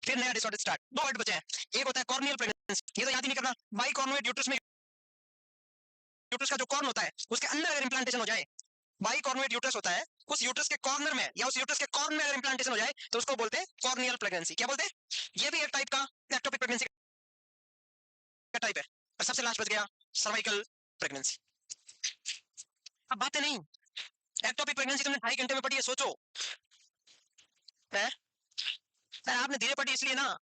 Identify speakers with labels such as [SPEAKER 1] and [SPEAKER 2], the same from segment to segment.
[SPEAKER 1] फिर नया disorder start. 2 word बचे हैं, एक होता है कॉर्नियल प्रेगनेंसी, ये तो याद ही नहीं करना। बाई कॉर्नुएट यूट्रस में, यूट्रस का जो कॉर्न होता है उसके अंदर अगर इंप्लांटेशन हो जाए, बाई कॉर्नुएट यूट्रस होता है, उस यूट्रस के कॉर्नर में या उस यूट्रस के कॉर्न में अगर इंप्लांटेशन हो जाए तो उसको बोलते हैं कॉर्नियल प्रेगनेंसी। क्या बोलते हैं? ये भी एक टाइप का एक्टोपिक प्रेगनेंसी का टाइप है। और सबसे लास्ट बच गया सर्वाइकल प्रेगनेंसी। अब बातें नहीं, एक्टोपिक प्रेगनेंसी तुमने 2.5 घंटे में पढ़ी है, सोचो है? आपने धीरे पढ़ी इसलिए ना,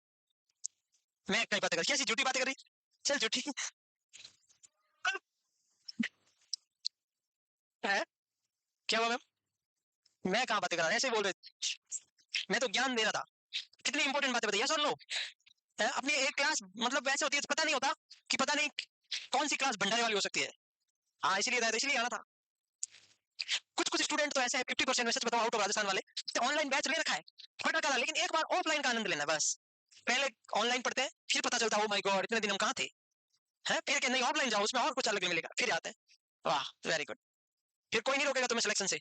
[SPEAKER 1] मैं कई बातें कर, कैसी झूठी बातें कर रही, चल झूठी है। क्या हुआ मैम? मैं कहाँ बातें कर रहा हूँ, ऐसे बोल रहे, मैं तो ज्ञान दे रहा था। कितनी इंपॉर्टेंट बातें बताइए, सुन लो। अपनी एक क्लास मतलब वैसे होती है, पता नहीं होता कि पता नहीं कौन सी क्लास भंडारे वाली हो सकती है। हाँ इसलिए आना था। कुछ कुछ स्टूडेंट तो ऐसे है 50% में, सच बताओ, आउट ऑफ राजस्थान वाले, तो ऑनलाइन बैच ले रखा है फटा करा, लेकिन एक बार ऑफलाइन का आनंद लेना बस। पहले ऑनलाइन पढ़ते हैं, फिर पता चलता है ओ माय गॉड इतने दिन हम कहाँ थे, हैं? फिर कहते नहीं ऑफलाइन जाओ, उसमें और कुछ अलग मिलेगा, फिर आते हैं। वाह वेरी गुड, फिर कोई नहीं रोकेगा तुम्हें सिलेक्शन से।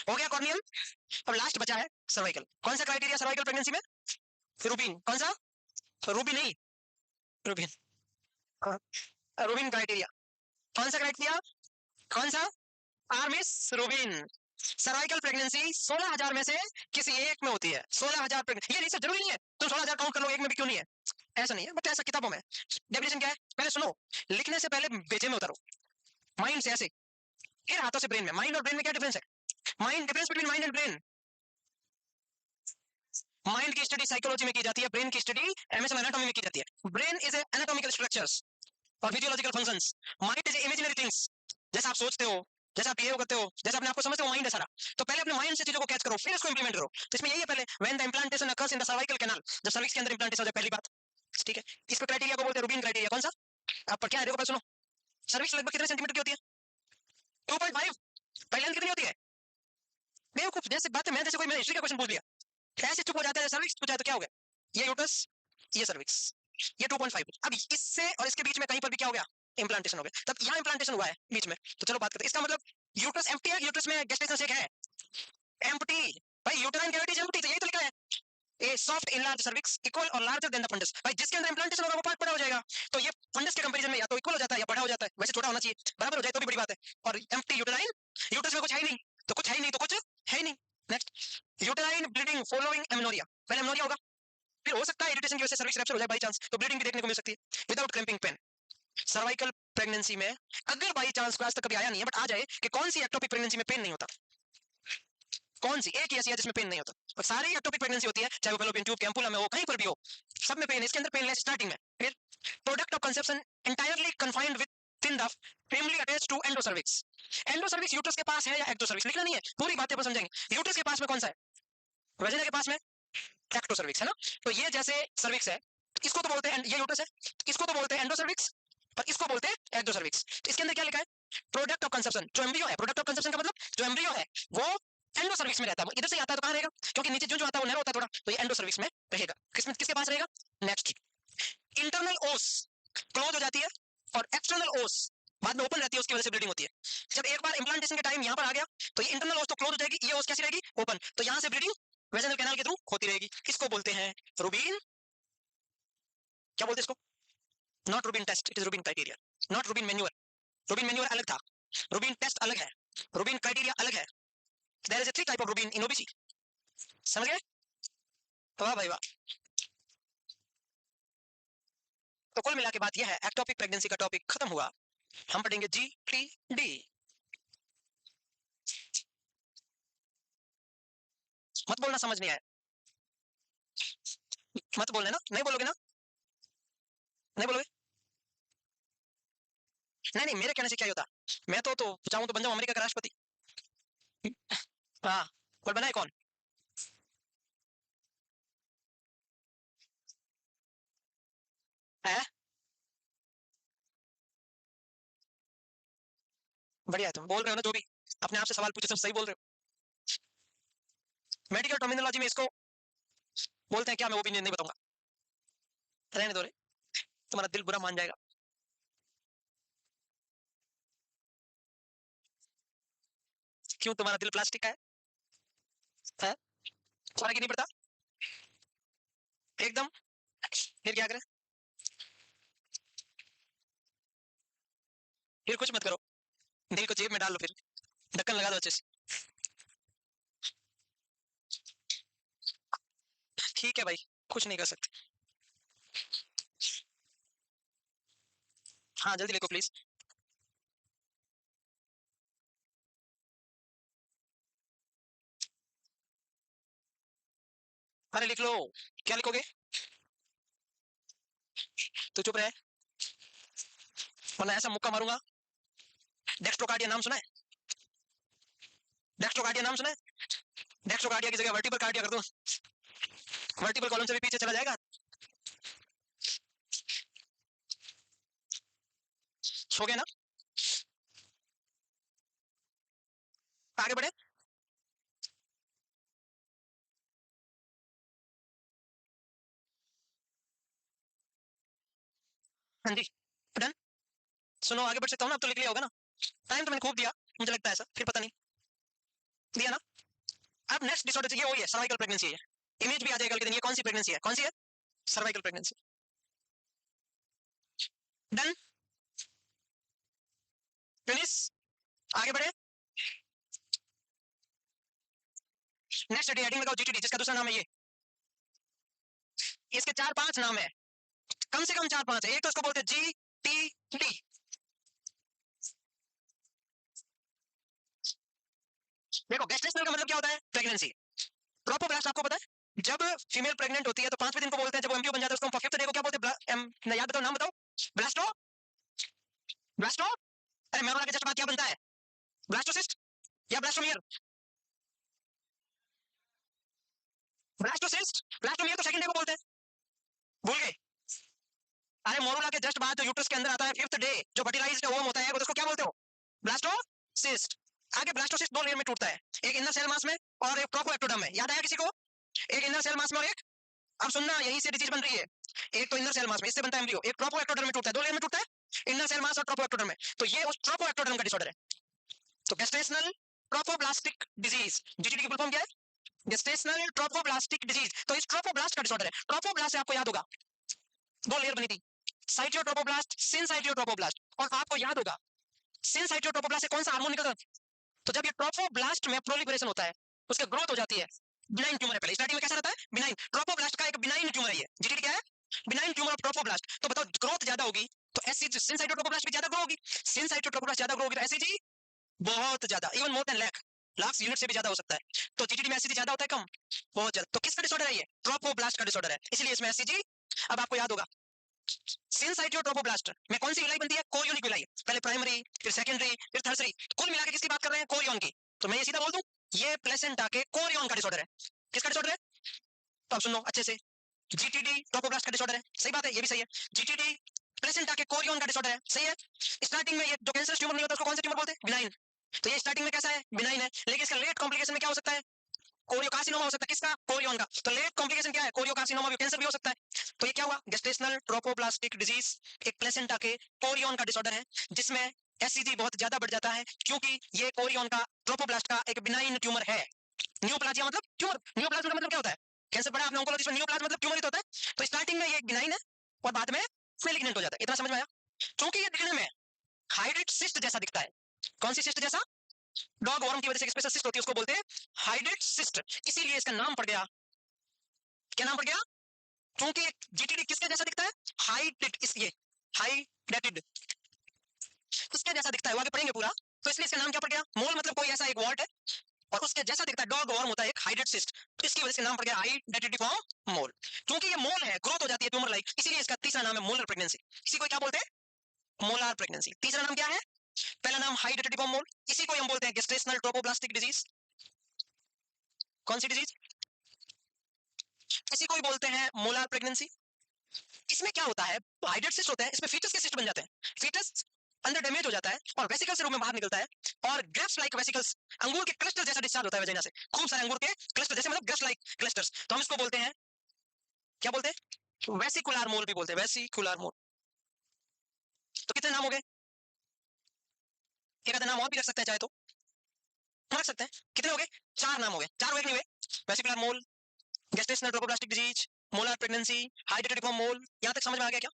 [SPEAKER 1] हो गया कॉर्नियल। अब लास्ट बचा है सर्वाइकल। कौन सा क्राइटेरिया सर्वाइकल प्रेगनेंसी में? रूबिन। कौन सा? रूबी नहीं, रूबिन। Rubin criteria. कौन सा क्राइटेरिया? कौन सा? आर्मिस रूबिन। सर्वाइकल प्रेगनेंसी 16,000 में से किसी एक में होती है। 16,000 ये रिसर्च जरूरी नहीं है तुम 16,000 काउंट कर लो, एक में भी क्यों नहीं है, ऐसा नहीं है, बट ऐसा किताबों में। डेफिनेशन क्या है पहले सुनो, लिखने से पहले बेचे में उतारो, माइंड से ऐसे, फिर हाथों से ब्रेन में। माइंड और ब्रेन में क्या डिफरेंस है? Mind, difference between mind and brain. Mind की स्टडी साइकोलॉजी में की जाती है, ब्रेन की स्टडी एमएसएम एनाटॉमी में की जाती है। ब्रेन इज एनाटॉमिकल स्ट्रक्चर्स और physiological functions. Mind is imaginary things, जैसा आप सोचते हो, जैसा आप बिहेव करते हो, जैसा अपने आप को समझते हो, माइंड है सारा। तो पहले अपने माइंड से चीजों को कैच करो, फिर उसको इंप्लीमेंट करो। तो इसमें यही है, पहले when the implantation occurs in the cervical canal, जब सर्विक्स के अंदर इंप्लांटेशन हो जाए, पहली बात, ठीक है। इस क्राइटेरिया को बोलते हैं रूबिन क्राइटेरिया। कौन सा? आप पर क्या है देखो, सुनो। सर्विक्स लगभग कितने सेंटीमीटर की होती है? 2.5। भाई लेंथ कितनी होती है? बेवकूफ जैसे बात है, मैं जैसे कोई मैंने हिस्ट्री का क्वेश्चन पूछ लिया, ऐसे चुप हो जाता है। सर्विक्स पूछा है तो क्या हो गया? ये यूट्रस, ये सर्विक्स, ये 2.5। अब इससे और इसके बीच में कहीं पर भी क्या हो गया? इंप्लांटेशन हो गया। तब यहाँ इंप्लांटेशन हुआ है बीच में, तो चलो बात करते हैं। इसका मतलब यूट्रस एम्प्टी है, यूट्रस में गेस्टेशन सेक है, एम्प्टी। भाई यूट्राइन कैविटी इज एम्प्टी, तो यही तो लिखा है। ए सॉफ्ट इनलार्ज सर्विक्स इक्वल और लार्जर देन द फंडस। भाई जिसके अंदर इंप्लांटेशन होगा वो पार्ट बड़ा हो जाएगा, तो ये फंडस के कंपैरिजन में या तो इक्वल हो जाता है या बड़ा हो जाता है। वैसे छोटा होना चाहिए, बराबर हो जाए तो भी बड़ी बात है। और एम्प्टी यूट्राइन, यूट्रस में कुछ है ही नहीं, तो कुछ है ही नहीं तो कुछ है ही नहीं। Next, uterine bleeding following amenorrhoea. पहले एमनोरिया होगा, फिर हो सकता है इरिटेशन की वजह से सर्विक्स रप्चर हो जाए बाई चांस, तो ब्लीडिंग भी देखने को मिल सकती है without cramping pain. Cervical pregnancy में अगर बाई चांस, आज तक कभी आया नहीं है बट आ जाए कि कौन सी एक्टोपिक प्रेगनेंसी में पेन नहीं होता? कौन सी एक ही ऐसी है जिसमें पेन नहीं होता? और सारी एक्टोपिक प्रेगनेंसी होती है, चाहे वो फैलोपियन ट्यूब, कैंपुला में हो, कहीं पर भी हो, सब में पेन है। इसके अंदर पेनलेस स्टार्टिंग में। फिर product of conception entirely confined within the family attached to endocervix. Endocervix uterus के पास है या एक्टोसर्विक्स, लिखना नहीं है, पूरी बातें पर समझेंगे। यूट्रस के पास में कौन सा है? वेजिना के पास में एक्टोसर्विक्स है ना। तो ये जैसे सर्विक्स है, इसको तो बोलते हैं, ये यूट्रस है, इसको तो बोलते हैं एंडोसर्विक्स और इसको बोलते हैं एक्टोसर्विक्स। तो इसके अंदर क्या लिखा है? प्रोडक्ट ऑफ कंसेप्शन, जो एम्ब्रियो है, प्रोडक्ट ऑफ कंसेप्शन का मतलब जो एम्ब्रियो है वो एंडोसर्विक्स में रहता है। इधर से आता है तो कहां रहेगा? क्योंकि नीचे जो जो आता है वो नैरो होता है थोड़ा, तो ये एंडोसर्विक्स में रहेगा। किसमें, किसके पास रहेगा? नेक्स्ट, इंटरनल ओस क्लोज हो जाती है और एक्सटर्नल ओस बाद में ओपन रहती है, उसकी वजह से ब्लीडिंग होती है। जब एक बार इंप्लांटेशन के टाइम यहाँ पर आ गया तो ये इंटरनल ओस तो क्लोज हो जाएगी, ये ओस कैसी रहेगी? ओपन, तो यहाँ से ब्लीडिंग वेजिनल कैनाल के थ्रू होती रहेगी। किसको बोलते हैं? रूबिन। क्या बोलते हैं इसको? Not Rubin test, it is Rubin criteria, not Rubin manual. Rubin manual अलग था, रूबिन टेस्ट अलग है, रूबिन क्राइटेरिया अलग है। There is a three type of Rubin in OBC. समझ गए? वाह भाई वाह। तो कुल मिला के बात यह है, एक्टोपिक प्रेगनेंसी का टॉपिक खत्म हुआ। हम पढ़ेंगे GTD। मत बोलना समझ नहीं आया, मत बोलना ना, नहीं बोलोगे ना, नहीं बोलोगे? नहीं नहीं, मेरे कहने से क्या होता, मैं तो चाहूं तो बन जाऊं अमेरिका का राष्ट्रपति। हाँ, और बनाए कौन? है? बढ़िया है, तुम बोल रहे हो ना जो भी अपने आप से सवाल पूछे सब सही बोल रहे हो। मेडिकल टर्मिनोलॉजी में इसको बोलते हैं क्या, मैं वो भी नहीं बताऊंगा, रहने दो रे, तुम्हारा दिल बुरा मान जाएगा। क्यों, तुम्हारा दिल प्लास्टिक का है? फर्क ही नहीं पड़ता एकदम। फिर क्या करें? फिर कुछ मत करो, दिल को जेब में डाल लो, फिर ढक्कन लगा दो अच्छे से। ठीक है भाई, कुछ नहीं कर सकते। हाँ जल्दी लिखो प्लीज। अरे लिख लो, क्या लिखोगे? तो चुप रहे, वरना ऐसा मुक्का मारूंगा। डेक्स्ट्रोकार्डिया नाम सुना है? डेक्स्ट्रोकार्डिया नाम सुना है? डेक्स्ट्रोकार्डिया की जगह वर्टिबल कार्डिया कर दो, वर्टिबल कॉलम से भी पीछे चला जाएगा। सो गए ना? आगे बढ़े। हाँ जी, डन। सुनो आगे बढ़ सकता हूँ ना? अब तो लिख लिया होगा ना? टाइम तो मैंने खूब दिया, मुझे लगता है ऐसा, फिर पता नहीं दिया ना। अब नेक्स्ट डिसऑर्डर ये वही है, सर्वाइकल प्रेगनेंसी है। इमेज भी आ जाएगा कल के दिन, ये कौन सी प्रेगनेंसी है? कौन सी है? Cervical pregnancy. डन, फिनिश, आगे बढ़े। नेक्स्ट स्टडी हेडिंग लगाओ जीटीडी, जिसका दूसरा नाम है ये। इसके चार पांच नाम है, कम से कम चार पांच है। एक तो इसको बोलते हैं जी टी डी। देखो गेस्टेशनल का मतलब क्या होता है? प्रेगनेंसी। ट्रोपोब्लास्ट आपको पता है, जब फीमेल प्रेग्नेंट होती है तो 5वें दिन को बोलते हैं, जब वो एमब्रियो बन जाता है उसको हम फिफ्थ डे को क्या बोलते हैं? याद बताओ, नाम बताओ। ब्लास्टो, ब्लास्टो। अरे मैं के जस्ट बाद क्या बनता है? ब्लास्टोसिस्ट या ब्लास्टोमियर? ब्लास्टोसिस्ट, ब्लास्टोमियर तो सेकंड डे को बोलते हैं, भूल गए? अरे मोरुला के जस्ट बाद जो यूट्रस के अंदर आता है फिफ्थ डे, जो फर्टिलाइज्ड ओवम होता है, वो उसको क्या बोलते हो? ब्लास्टोसिस्ट। आगे ब्लास्टोसिस्ट दो लेयर में टूटता है, एक इनर सेल मास में और एक ट्रोफोएक्टोडर्म में। याद आया किसी को? एक इनर सेल मास में और एक, अब सुनना यहीं से डिजीज बन रही है। एक तो इनर सेल मास में, इससे बनता है एम्ब्रियो, एक ट्रोफोएक्टोडर्म में टूटता है, दो लेयर में टूटता है, इनर सेल मास और ट्रोफोएक्टोडर्म में। तो ये उस ट्रोफोएक्टोडर्म का डिसऑर्डर है। तो गेस्टेशनल ट्रोफोब्लास्टिक डिजीज, जीटीडी की फुल फॉर्म क्या है? Gestational trophoblastic disease. तो इस ट्रोफोब्लास्ट का डिसऑर्डर है। ट्रोफोब्लास्ट से आपको याद होगा दो लेयर बनी थी, साइटियोट्रोपोब्लास्ट, सिनसाइटियोट्रोपोब्लास्ट। और आपको याद होगा सिनसाइटियोट्रोपोब्लास्ट से कौन सा हार्मोन निकलता है? तो जब ये ट्रोफोब्लास्ट में प्रोलिफरेशन होता है, उसके ग्रोथ हो जाती है। बिनाइन ट्यूमर है, पहले स्टार्टिंग में कैसा रहता है? बिनाइन। ट्रोफोब्लास्ट का एक बिनाइन ट्यूमर है ये, जीटीडी क्या है? Benign tumour of trophoblast. तो बताओ ग्रोथ ज्यादा होगी तो एससीजी, सिनसाइटियोट्रोपोब्लास्ट भी ज्यादा ग्रो होगी। सिनसाइटियोट्रोपोब्लास्ट ज्यादा ग्रो होगी तो एससीजी बहुत ज्यादा, even more than lakh, lakh unit से भी ज्यादा हो सकता है। तो जीटीडी में एससीजी ज्यादा होता है, कम? बहुत ज्यादा। तो किसका डिसऑर्डर है ये? ट्रोफोब्लास्ट का डिसऑर्डर है, इसलिए इसमें एससीजी। अब आपको याद होगा सिनसाइटियोट्रोपोब्लास्ट में कौन सी विलाई बनती है? Chorionic villi. पहले प्राइमरी, फिर सेकेंडरी, फिर थर्सरी। कुल मिला के किसकी बात कर रहे हैं? कोरियोन की। तो मैं ये सीधा बोल दूं, ये प्लेसेंटा के कोरियोन का डिसऑर्डर है। किसका डिसऑर्डर है? तो अब सुनो अच्छे से, जीटीडी ट्रोपोब्लास्ट का डिसऑर्डर है, सही बात है, ये भी सही है। जीटीडी प्लेसेंटा के कोरियोन का डिसऑर्डर है, सही है। स्टार्टिंग में ये जो कैंसर ट्यूमर नहीं होता उसको कौन सा ट्यूमर बोलते हैं? बिनाइन। तो ये स्टार्टिंग में कैसा है? बिनाइन है, लेकिन इसका लेट कॉम्प्लिकेशन में क्या हो सकता है? कोरियोकार्सिनोमा हो सकता है। किसका? कोरियोन का। तो लेट कॉम्प्लिकेशन क्या है? कोरियोकार्सिनोमा भी, कैंसर भी हो सकता है। तो ये क्या हुआ? गेस्टेशनल ट्रोपोब्लास्टिक डिजीज, एक प्लेसेंटा के कोरियोन का डिसऑर्डर है, जिसमें एससीजी बहुत ज्यादा बढ़ जाता है, क्योंकि ये कोरियोन का, ट्रोपोब्लास्ट का एक बिनाइन ट्यूमर है। न्यूप्लाजिया मतलब ट्यूमर, न्यूप्लाज्म का मतलब क्या होता है? कैंसर पढ़ा आपने ओंकोलॉजी में, न्यूप्लाज्म मतलब ट्यूमर ही तो होता है। तो स्टार्टिंग में ये बिनाइन है और बाद में मेलिग्नेंट हो जाता है, इतना समझ में आया? क्योंकि ये दिखने में हाइड्रेट सिस्ट जैसा दिखता है। कौन सी सिस्ट जैसा? डॉग वॉर्म की वजह से एक स्पेशल सिस्ट होती है, उसको बोलते हैं हाइड्रेट सिस्ट, इसीलिए इसका नाम पड़ गया। क्या नाम पड़ गया? क्योंकि जीटीडी किसके जैसा दिखता है? हाइड्रेट, इसलिए हाइड्रेटेड किसके जैसा दिखता है, वो आगे पढ़ेंगे पूरा। तो इसलिए इसका नाम क्या पड़ गया? मोल मतलब कोई ऐसा एक वॉल्ट है और उसके जैसा दिखता है, डॉग वॉर्म होता है एक हाइड्रेट सिस्ट, तो इसकी वजह से नाम पड़ गया हाइड्रेटेड फॉर्म मोल। क्योंकि ये मोल है, ग्रोथ हो जाती है ट्यूमर लाइक, इसीलिए इसका तीसरा नाम है मोलर प्रेगनेंसी। इसी को क्या बोलते हैं? Molar pregnancy. तीसरा नाम क्या है? पहला नाम हाइड्रेटेड फॉर्म मोल, इसी को हम बोलते हैं गेस्टेशनल ट्रोपोब्लास्टिक डिजीज। कौन सी डिजीज? इसी को ही बोलते हैं मोलर प्रेगनेंसी। इसमें क्या होता है? हाइड्रेट सिस्ट होते हैं, इसमें फीटस के सिस्ट बन जाते हैं, फीटस अंदर डैमेज हो जाता है और वेसिकल्स के रूप में बाहर निकलता है, और ग्रेप्स लाइक वेसिकल्स, अंगूर के क्लस्टर जैसा डिस्चार्ज होता है वजाइना से, खूब सारे अंगूर के क्लस्टर जैसे, मतलब ग्रेप्स लाइक क्लस्टर्स। तो हम इसको बोलते हैं, क्या बोलते हैं? वेसिकुलर मोल भी बोलते हैं, वेसिकुलर मोल। तो कितने नाम हो गए? एक आधा नाम और भी रख सकते हैं चाहे तो, रख सकते हैं। कितने हो गए? चार नाम हो गए। चार हो गए नहीं हुए? Vesicular mole, gestational trophoblastic disease, molar pregnancy, hydatidiform mole, यहां तक समझ में आ गया क्या?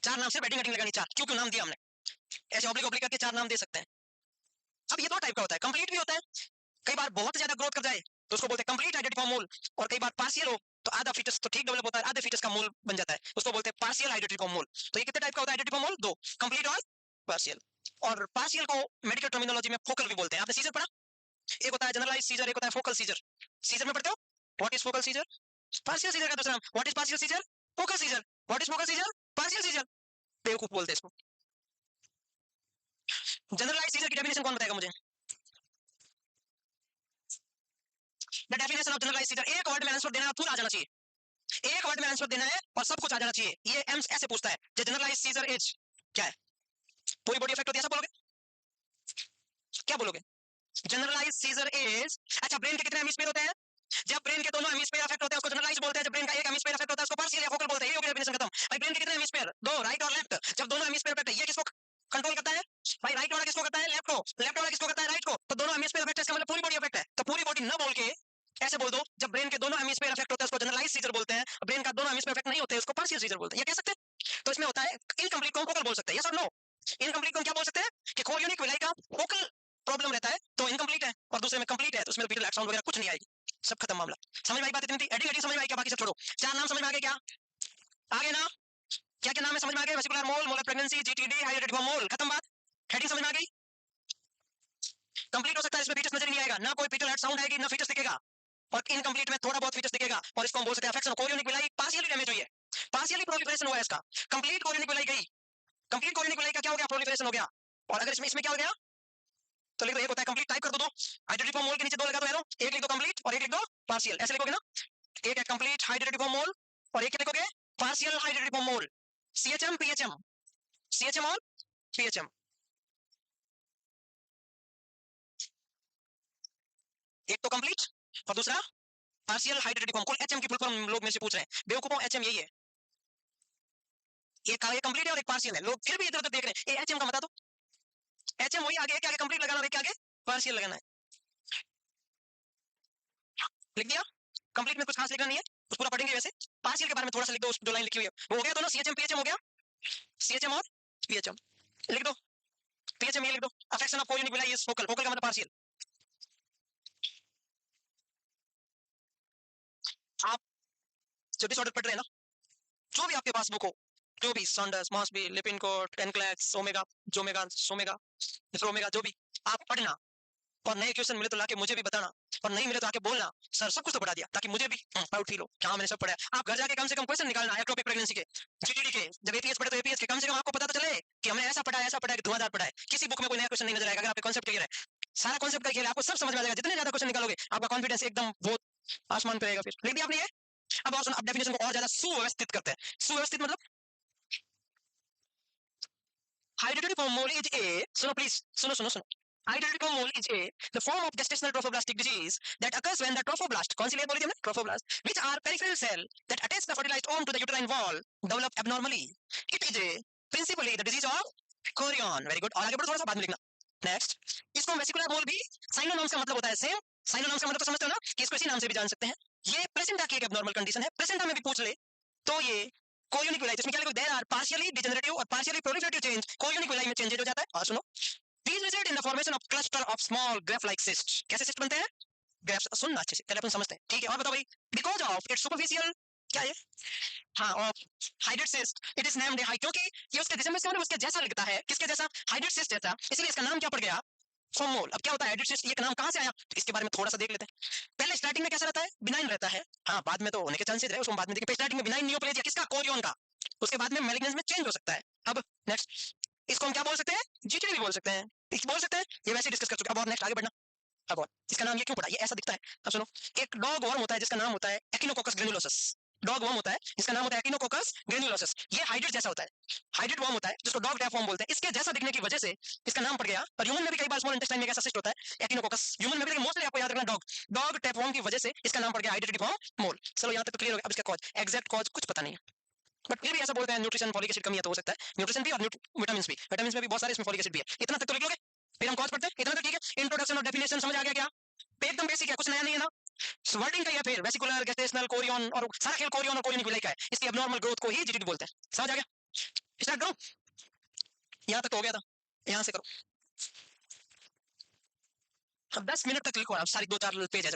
[SPEAKER 1] चार नाम से बैटिंग लगानी, चार क्यों क्यों नाम दिया हमने, ऐसे ऑब्लिक ऑब्लिक करके चार नाम दे सकते हैं। अब ये दो टाइप का होता है, कंप्लीट भी होता है, कई बार बहुत ज्यादा ग्रोथ कर जाए तो उसको बोलते हैं कंप्लीट हाइड्रेटेड फॉर्म मोल, और कई बार पार्शियल हो तो आधा फीटस तो ठीक डेवलप होता है, आधे फीटस का मोल बन जाता है, उसको बोलते हैं पार्शियल हाइड्रेटेड फॉर्म मोल। तो ये कितने टाइप का होता है हाइड्रेटेड फॉर्म मोल? दो, कंप्लीट और पार्शियल। और पार्शियल को मेडिकल टर्मिनोलॉजी में फोकल भी बोलते हैं। आपने सीजर पढ़ा? एक होता है जनरलाइज सीजर, एक होता है फोकल सीजर। सीजर में पढ़ते हो what is focal seizure, partial seizure का दूसरा नाम what is partial seizure, focal seizure, what is focal seizure, partial seizure, बेवकूफ बोलते हैं इसको। जनरलाइज सीजर की डेफिनेशन कौन बताएगा मुझे? The definition of generalise seizure, एक वर्ड में आंसर देना पूरा आ जाना चाहिए, एक वर्ड में आंसर देना है और सब कुछ आ जाना चाहिए। ये एम्स ऐसे पूछता है जनरलाइज सीजर एज क्या है, पूरी बॉडी इफेक्ट होती है, ऐसा बोलोगे? क्या बोलोगे? Generalise seizure edge. अच्छा, ब्रेन के कितने हेमिस्फीयर होते हैं? जब ब्रेन के दोनों हेमिस्फीयर अफेक्ट होते हैं उसको जनरलाइज बोलते हैं, जब ब्रेन का एक हेमिस्फीयर अफेक्ट होता है उसको पार्शियल या फोकल बोलते हैं। ये हो गया डेफिनेशन खत्म। भाई ब्रेन के कितने हेमिस्फीयर? दो, राइट और लेफ्ट। जब दोनों हेमिस्फीयर अफेक्ट है, ये किसको कंट्रोल करता है? भाई राइट वाला किसको करता है? लेफ्ट को। लेफ्ट वाला किसको करता है? राइट को। तो दोनों हेमिस्फीयर अफेक्ट है, इसका मतलब पूरी बॉडी अफेक्ट है। तो पूरी बॉडी न बोल के ऐसे बोल दो, जब ब्रेन के दोनों हेमिस्फीयर अफेक्ट होते हैं उसको जनरलाइज सीजर बोलते हैं, ब्रेन का दोनों हेमिस्फीयर अफेक्ट नहीं होते उसको पार्शियल सीजर बोलते हैं। ये कह सकते हैं? तो इसमें होता है इनकम्प्लीट को फोकल बोल सकते हैं, यस और नो? इनकम्प्लीट को क्या बोल सकते हैं? कि कोरियोनिक विलाई का फोकल प्रॉब्लम रहता है तो इनकम्प्लीट है, और दूसरे में कंप्लीट है तो उसमें बीटा साउंड वगैरह कुछ नहीं आएगी, सब खत्म मामला। समझ में आई बात? इतनी थी एडिंग एडिंग समझ में आई क्या? बाकी सब छोड़ो। चार नाम समझ में आ गए क्या? आगे ना क्या क्या नाम है समझ में आ गए? Vesicular mole, molar pregnancy, GTD, hydatidiform mole, खत्म बात। हेडिंग समझ में आ गई? कंप्लीट हो सकता है इसमें फीचर्स नजर नहीं आएगा, ना कोई फीचर हेड साउंड आएगी, ना फीचर्स दिखेगा, और इनकम्प्लीट में थोड़ा बहुत फीचर्स दिखेगा, और इसको हम बोल सकते हैं affection chorionic villi partially damage हुई है, पार्शियली प्रोलिफरेशन हुआ है इसका। कंप्लीट कोरियोनिक विलाई गई, कंप्लीट कोरियोनिक विलाई का क्या हो गया? प्रोलिफरेशन हो गया। और अगर इसमें क्या हो गया तो लिख दो, एक होता है कंप्लीट, टाइप कर दो, दो हाइड्रेटेड फॉर्म मोल के नीचे दो लगा दो एरो, एक लिख दो कंप्लीट और एक लिख दो पार्शियल, ऐसे लिखोगे ना? एक है कंप्लीट हाइड्रेटेड फॉर्म मोल और एक लिखोगे पार्शियल हाइड्रेटेड फॉर्म मोल, सीएचएम पीएचएम, सीएचएम और पीएचएम। एक तो कंप्लीट और दूसरा पार्शियल हाइड्रेटेड फॉर्म। कुल एचएम की फुल फॉर्म लोग मेरे से पूछ रहे हैं, बेवकूफों एचएम यही है, एक कंप्लीट है और एक पार्शियल है, लोग फिर भी इधर उधर देख रहे हैं, ए एचएम का बता दो। एचएम वही आगे, आगे कंप्लीट लगाना और आगे पार्शियल लगाना है, लिख दिया। कंप्लीट में कुछ खास लिखना नहीं है, कुछ पूरा पढ़ेंगे वैसे। पार्शियल के बारे में थोड़ा सा लिख दो, जो लाइन लिखी हुई है वो हो गया, दोनों सीएचएम पीएचएम हो गया, सीएचएम और पीएचएम लिख दो, पीएचएम ये लिख दो। Affection of chorionic villi is focal, focal का मतलब पार्शियल। आप जो भी ऑर्डर पढ़ रहे हैं ना, जो भी आपके पास बुक हो, जो भी सॉन्डर्स, मॉसबी, लिपिनकोट, एनक्लैक्स, ओमेगा, जोमेगा, सोमेगा, फ्रोमेगा, जो भी आप पढ़ना, और नए क्वेश्चन मिले तो लाके मुझे भी बताना, और नहीं मिले तो आके बोलना सर सब कुछ तो पढ़ा दिया, ताकि मुझे भी प्राउड फील हो कि हाँ मैंने सब पढ़ा है। आप घर जाके कम से कम क्वेश्चन निकालना एक्टोपिक प्रेगनेंसी के, जीटीडी के, जब एपीएस पढ़े तो एपीएस के, कम से कम आपको पता तो चले कि हमने ऐसा पढ़ा है, ऐसा पढ़ा है कि धुआंधार पढ़ा है। किसी बुक में कोई नया क्वेश्चन नहीं नजर आएगा अगर आपके कॉन्सेप्ट क्लियर है, सारा कॉन्सेप्ट का खेल है, आपको सब समझ में आ जाएगा। जितने ज्यादा क्वेश्चन निकालोगे आपका कॉन्फिडेंस एकदम बहुत आसमान पे रहेगा। फिर लिख दिया आपने ये? अब और सुनो, अब डेफिनेशन को और ज्यादा सुव्यवस्थित करते हैं। सुव्यवस्थित मतलब hydrated form mole is a, सुनो प्लीज, सुनो सुनो सुनो, hydrated form mole is a the form of gestational trophoblastic disease that occurs when the trophoblast, कौन सी लेयर बोली थी हमने? Trophoblast, which are peripheral cell that attach the fertilized ovum to the uterine wall, develop abnormally. It is a principally the disease of Corion. Very good. और आगे बढ़ो, थोड़ा सा बाद में लिखना। नेक्स्ट, इसको वेसिकुलर मोल भी साइनोनॉम्स का मतलब होता है सेम, साइनोनॉम्स का मतलब तो समझते हो ना कि इसको इसी नाम से भी जान सकते हैं। ये प्लेसेंटा की एक एब्नॉर्मल कंडीशन है, प्लेसेंटा में भी पूछ ले तो ये कोरियोनिक विलाई, इसमें क्या लिखो? देयर आर पार्शियली डिजेनरेटिव और partially proliferative change, chorionic villi में चेंजेज हो जाता है। और सुनो, these result in the formation of cluster of small graft like cysts. कैसे cyst बनते हैं? ग्रेफ्स, सुनना अच्छे से, पहले अपन समझते हैं, ठीक है? और बताओ भाई, बिकॉज ऑफ इट्स सुपरफिशियल, क्या है? हाँ, और hydrate cyst, it is named high, क्योंकि ये उसके जिस्म में से उसके जैसा लगता है, किसके जैसा? हाइड्रेट सिस्ट जैसा, इसलिए इसका नाम क्या पड़ गया? फॉर्म मोल। अब क्या होता है हाइड्रेट सिस्ट, ये नाम कहां से आया तो इसके बारे में थोड़ा सा देख लेते हैं। पहले स्टार्टिंग में कैसा रहता है? बिनाइन रहता है, हाँ बाद में तो होने के चांसेस रहे, उसको बाद में देखेंगे। स्टार्टिंग में बिनाइन नियोप्लेजिया, किसका? कोरियन का, उसके बाद में मैलिग्नेंस में चेंज हो सकता है। अब नेक्स्ट, इसको हम क्या बोल सकते हैं? जीटीडी भी बोल सकते हैं, बोल सकते हैं, ये वैसे डिस्कस कर चुके। अब और नेक्स्ट आगे बढ़ना। अब और इसका नाम ये क्यों पड़ा? ये ऐसा दिखता है। अब सुनो, एक डॉग वर्म होता है जिसका नाम होता है एक्टिनोकोकस ग्रेनुलोसस, डॉग वर्म होता है जिसका नाम होता है एक्टिनोकोकस ग्रेनुलोसस। ये हाइड्रेट जैसा होता है, हाइड्रेट वर्म होता है जिसको डॉग टैप वर्म बोलते हैं, इसके जैसा दिखने की वजह से इसका नाम पड़ गया। और ह्यूमन में भी कई बार स्मॉल इंटेस्टाइन में ऐसा सिस्ट होता है एक्टिनोकोकस, ह्यूमन में भी, लेकिन मोस्टली आपको याद रखना डॉग, डॉग टैप वर्म की वजह से इसका नाम पड़ गया हाइड्रेटेड वर्म मोल। चलो यहां तक तो क्लियर हो गया। अब इसका कॉज, एग्जैक्ट कॉज कुछ पता नहीं है, बट फिर भी ऐसा बोलते हैं न्यूट्रिशन, फॉलिक एसिड कमी है तो हो सकता है न्यूट्रिशन भी, और विटामिन भी, विटामिन में भी बहुत सारे, इसमें फॉलिक एसिड भी है। इतना तक तो लिख लोगे, फिर हम कॉज पढ़ते हैं। इतना तो ठीक है। इंट्रोडक्शन और डेफिनेशन समझ आ गया क्या? एकदम बेसिक है, कुछ नया नहीं है ना। वर्डिंग का या फिर वेसिकुलर गेस्टेशनल कोरियन और सारा खेल कोरियन और कोरियन इक्विलाई का है। इसकी एबनॉर्मल ग्रोथ को ही जीटीडी बोलते हैं। समझ आ गया? स्टार्ट करो। यहां तक तो हो गया था, यहां से करो। अब 10 मिनट तक लिखो, सारी 2-4 पेज है,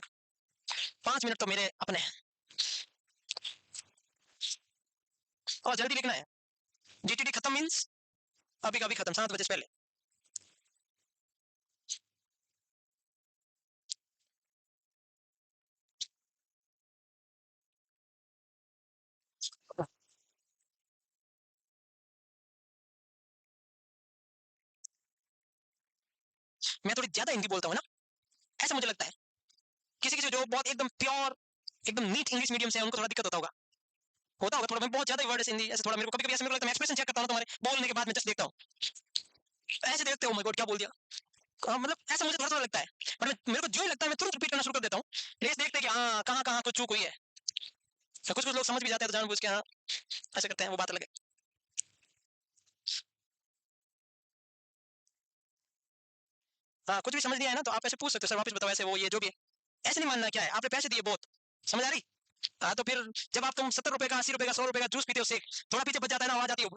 [SPEAKER 1] 5 मिनट तो मेरे अपने हैं और जल्दी लिखना है। जीटीडी खत्म मीन्स अभी का भी खत्म, 7 बजे से पहले। मैं थोड़ी ज्यादा हिंदी बोलता हूँ ना, ऐसा मुझे लगता है। किसी किसी जो बहुत एकदम प्योर एकदम नीट इंग्लिश मीडियम से है उनको थोड़ा दिक्कत होता होगा थोड़ा। मैं बहुत ज्यादा वर्ड हिंदी ऐसे थोड़ा मेरे को कभी-कभी ऐसा मेरे को लगता है, मैं एक्सप्रेशन चेक करता हूं तुम्हारे बोलने के बाद मैं जस्ट देखता हूं, ऐसे देखते हो माय गॉड क्या बोल दिया, मतलब ऐसा मुझे थोड़ा लगता है। पर मेरे को जो ही लगता है मैं तुरंत रिपीट करना शुरू कर देता हूं, प्लीज देखते हैं कि हाँ कहाँ कहाँ कुछ चूक हुई है। तो कुछ कुछ लोग समझ भी जाते हैं तो जानबूझ के हाँ ऐसे करते हैं, वो बात अलग है। हाँ कुछ भी समझ नहीं आया ना तो आप ऐसे पूछ सकते हो, सर वापस बताओ ऐसे वो ये जो भी है। ऐसे नहीं मानना क्या है, आपने पैसे दिए बहुत, समझ आ रही? हाँ तो फिर जब आप तुम 70 रुपए का 80 रुपए का 100 रुपए का जूस पीते हो सेक, थोड़ा पीछे बच जाता है ना, आवाज आती हो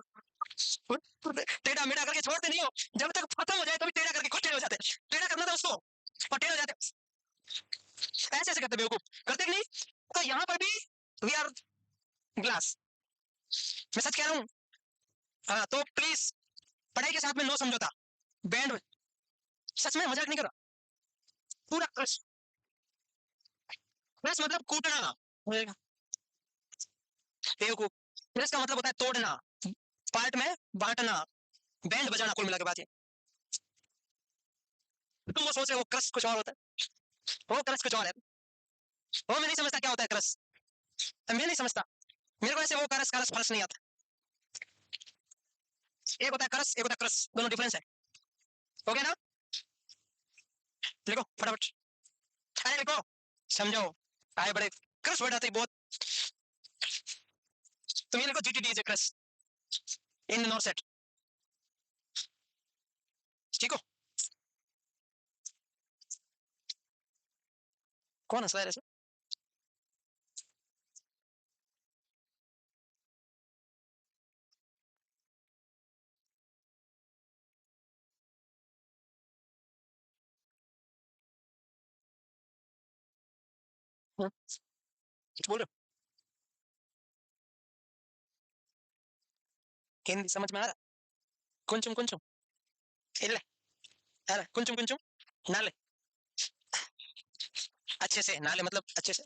[SPEAKER 1] टेढ़ा मेढ़ा करके छोड़ते नहीं हो, जब तक खत्म हो जाए तभी टेढ़ा करके खुद टेढ़े हो जाते हैं। टेढ़ा करना था उसको और टेढ़े हो जाते ऐसे ऐसे करते बेवकूफ, करते कि नहीं? तो यहाँ पर भी वी आर ग्लास, मैं सच कह रहा हूँ। हाँ तो प्लीज पढ़ाई के साथ में नो समझौता, बैंड सच में मजाक नहीं कर रहा, पूरा क्रश, क्रश मतलब कूटना बेवकूफ, क्रश का मतलब होता है तोड़ना, पार्ट में बांटना, बैंड बजाना, कुल मिला के बात है। तुम वो सोच रहे हो क्रश कुछ और होता है, वो क्रश कुछ और है, वो मैं नहीं समझता क्या होता है क्रश, मैं नहीं समझता, मेरे को ऐसे वो क्रश क्रश फर्श नहीं आता। एक होता है क्रश एक होता है क्रश, दोनों डिफरेंस है। हो गया ना? लिखो फटाफट, अरे लिखो, समझो। आए बड़े क्रश वर्ड आते बहुत, तुम ये लिखो GTD is a crush in nor set, ठीक हो? कौन हंस रहा है ऐसे? कुछ बोल रहे हो? हिंदी समझ में आ रहा? कुंचुम कुंचुम, इल्ले अरे कुंचुम कुंचुम, नाले, अच्छे से नाले मतलब अच्छे से।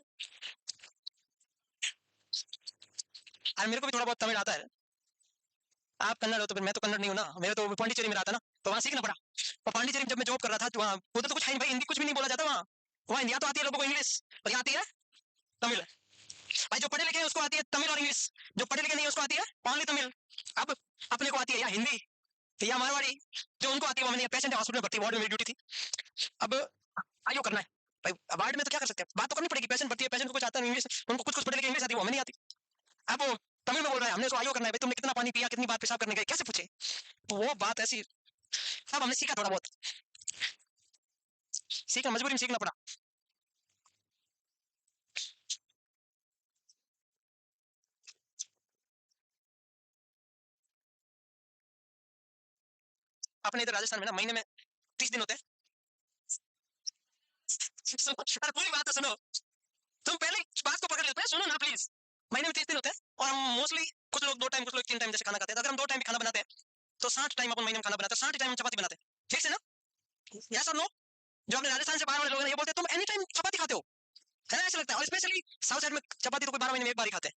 [SPEAKER 1] अरे मेरे को भी थोड़ा बहुत तमिल आता है, आप कन्नड़ हो तो फिर मैं तो कन्नड़ नहीं हूँ ना, मेरे तो पांडिचेरी में रहता ना तो वहां सीखना पड़ा। और पांडिचेरी में जब मैं जॉब कर रहा था तो वहाँ उधर तो कुछ है नहीं भाई, हिंदी कुछ भी नहीं बोला जाता वहाँ, वहाँ हिंदी तो आती है लोगों को इंग्लिश, और यहाँ आती है तमिल। भाई जो पढ़े लिखे हैं उसको आती है तमिल और इंग्लिश, जो पढ़े लिखे नहीं है उसको आती है ओनली तमिल। अब अपने को आती है या हिंदी या मारवाड़ी, जो उनको आती है वो मैंने पेशेंट हॉस्पिटल में भर्ती, वार्ड में मेरी ड्यूटी थी। अब आइयो करना है भाई, वार्ड में तो क्या कर सकते हैं, बात तो करनी पड़ेगी, पेशेंट भर्ती है, पेशेंट को कुछ आता है इंग्लिश, उनको कुछ कुछ पढ़े लिखे इंग्लिश आती है वो हमें नहीं आती। अब वो तमिल में बोल रहा है, हमने उसको आइयो करना है भाई, तुमने कितना पानी पिया, कितनी बार पेशाब करने गए, कैसे पूछे? तो वो बात ऐसी, सब हमने सीखा थोड़ा बहुत, सीखना मजबूरी में सीखना पड़ा। अपने इधर राजस्थान में ना महीने में 30 दिन होते हैं। अरे पूरी बात तो सुनो, तुम पहले बात को पकड़ लेते हैं, सुनो ना प्लीज। महीने में 30 दिन होते हैं और हम मोस्टली कुछ लोग 2 टाइम कुछ लोग 3 टाइम जैसे खाना खाते हैं, तो अगर हम 2 टाइम भी खाना बनाते हैं तो 60 टाइम अपन महीने में खाना बनाते हैं, 60 टाइम हम चपाती बनाते हैं, ठीक है ना? यस और नो? जो अपने राजस्थान से बाहर वाले लोग हैं ये बोलते हैं तुम एनी टाइम चपाती खाते हो, है ना? ऐसा लगता है, और स्पेशली साउथ साइड में चपाती तो कोई 12 महीने में एक बार ही खाते हैं।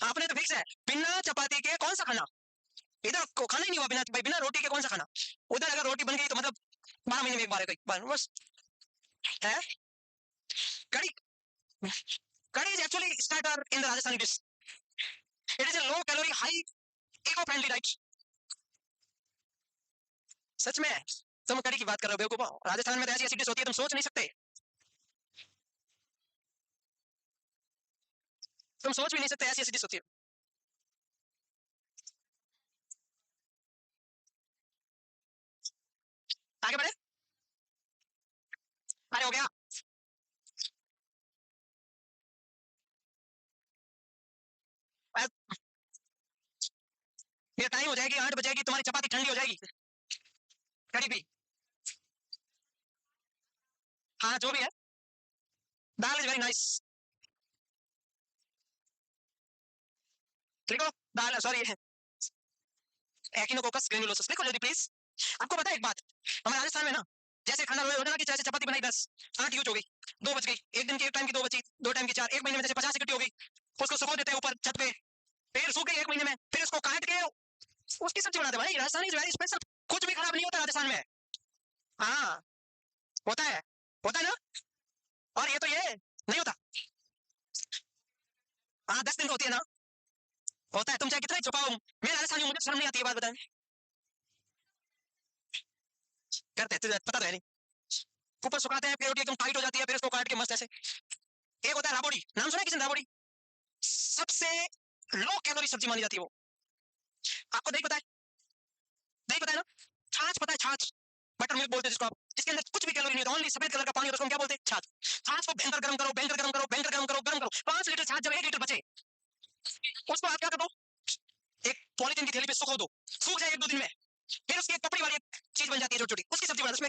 [SPEAKER 1] आपने तो फिक्स है बिना चपाती के कौन सा खाना, इधर को खाना ही नहीं हुआ बिना भाई, बिना रोटी के कौन सा खाना, उधर अगर रोटी बन गई तो मतलब 12 महीने में एक बार है, कोई बार बस है। कड़ी, कड़ी is actually starter in the Rajasthani dish, it is a low calorie high eco friendly diet। सच में, तुम कड़ी की बात कर रहे हो बेवकूफ, राजस्थान में तो ऐसी ऐसी डिश होती है तुम सोच नहीं सकते, तुम सोच भी नहीं सकते ऐसी ऐसी डिश होती है। आगे बढ़े, अरे हो गया। हो जाएगी, 8 बजेगी, तुम्हारी चपाती ठंडी हो जाएगी। कड़ी भी, हाँ जो भी है, दाल इज वेरी नाइस। लिखो दाल, सॉरी एक्टिनोकोकस ग्रेनुलोसस, लिखो जल्दी प्लीज। आपको पता है एक बात, हमारे राजस्थान में ना जैसे खाना हो जाना कि जैसे चपाती बनाई 10, 8 यूज हो गई, 2 बच गई, एक दिन की एक टाइम की 2 बची, 2 टाइम की 4, एक महीने में जैसे 50 इकट्ठी हो गई, उसको सुखो देते हैं ऊपर छत पे, फिर सूख गई एक महीने में, फिर उसको काट के उसकी सब्जी बनाते हैं। भाई राजस्थान इज वेरी स्पेशल, कुछ भी खराब नहीं होता राजस्थान में। हाँ होता है ना, और ये तो ये नहीं होता। हाँ 10 दिन का होती है ना, होता है, तुम चाहे कितना ही छुपाओ, मैं राजस्थानी हूँ, मुझे शर्म नहीं आती है बात बताएं। करते हैं, तुझे पता तो है नहीं। ऊपर सुखाते हैं, फिर रोटी एकदम टाइट हो जाती है, फिर उसको काट के मस्त ऐसे। एक होता है राबोड़ी, नाम सुना है किसी ने राबोड़ी? सबसे लो कैलोरी सब्जी मानी जाती है वो। आपको नहीं पता है? नहीं पता है ना? छाछ पता है? छाछ, बटर मिल्क बोलते हैं जिसको आप, जिसके अंदर कुछ भी कैलोरी नहीं होता, ओनली सफेद कलर का पानी होता है, उसको हम क्या बोलते हैं? छाछ। छाछ को भयंकर गर्म करो, भयंकर गर्म करो, भयंकर गर्म करो, गर्म करो, 5 लीटर छाछ, जब 1 लीटर बचे, उसको आप क्या कर दो, एक पॉलीथीन की थैली पे सुखो दो, सूख जाए 1-2 दिन में, फिर उसकी एक पपड़ी वाली एक चीज बन जाती है छोटी छोटी, उसकी सब्जी बना, उसमें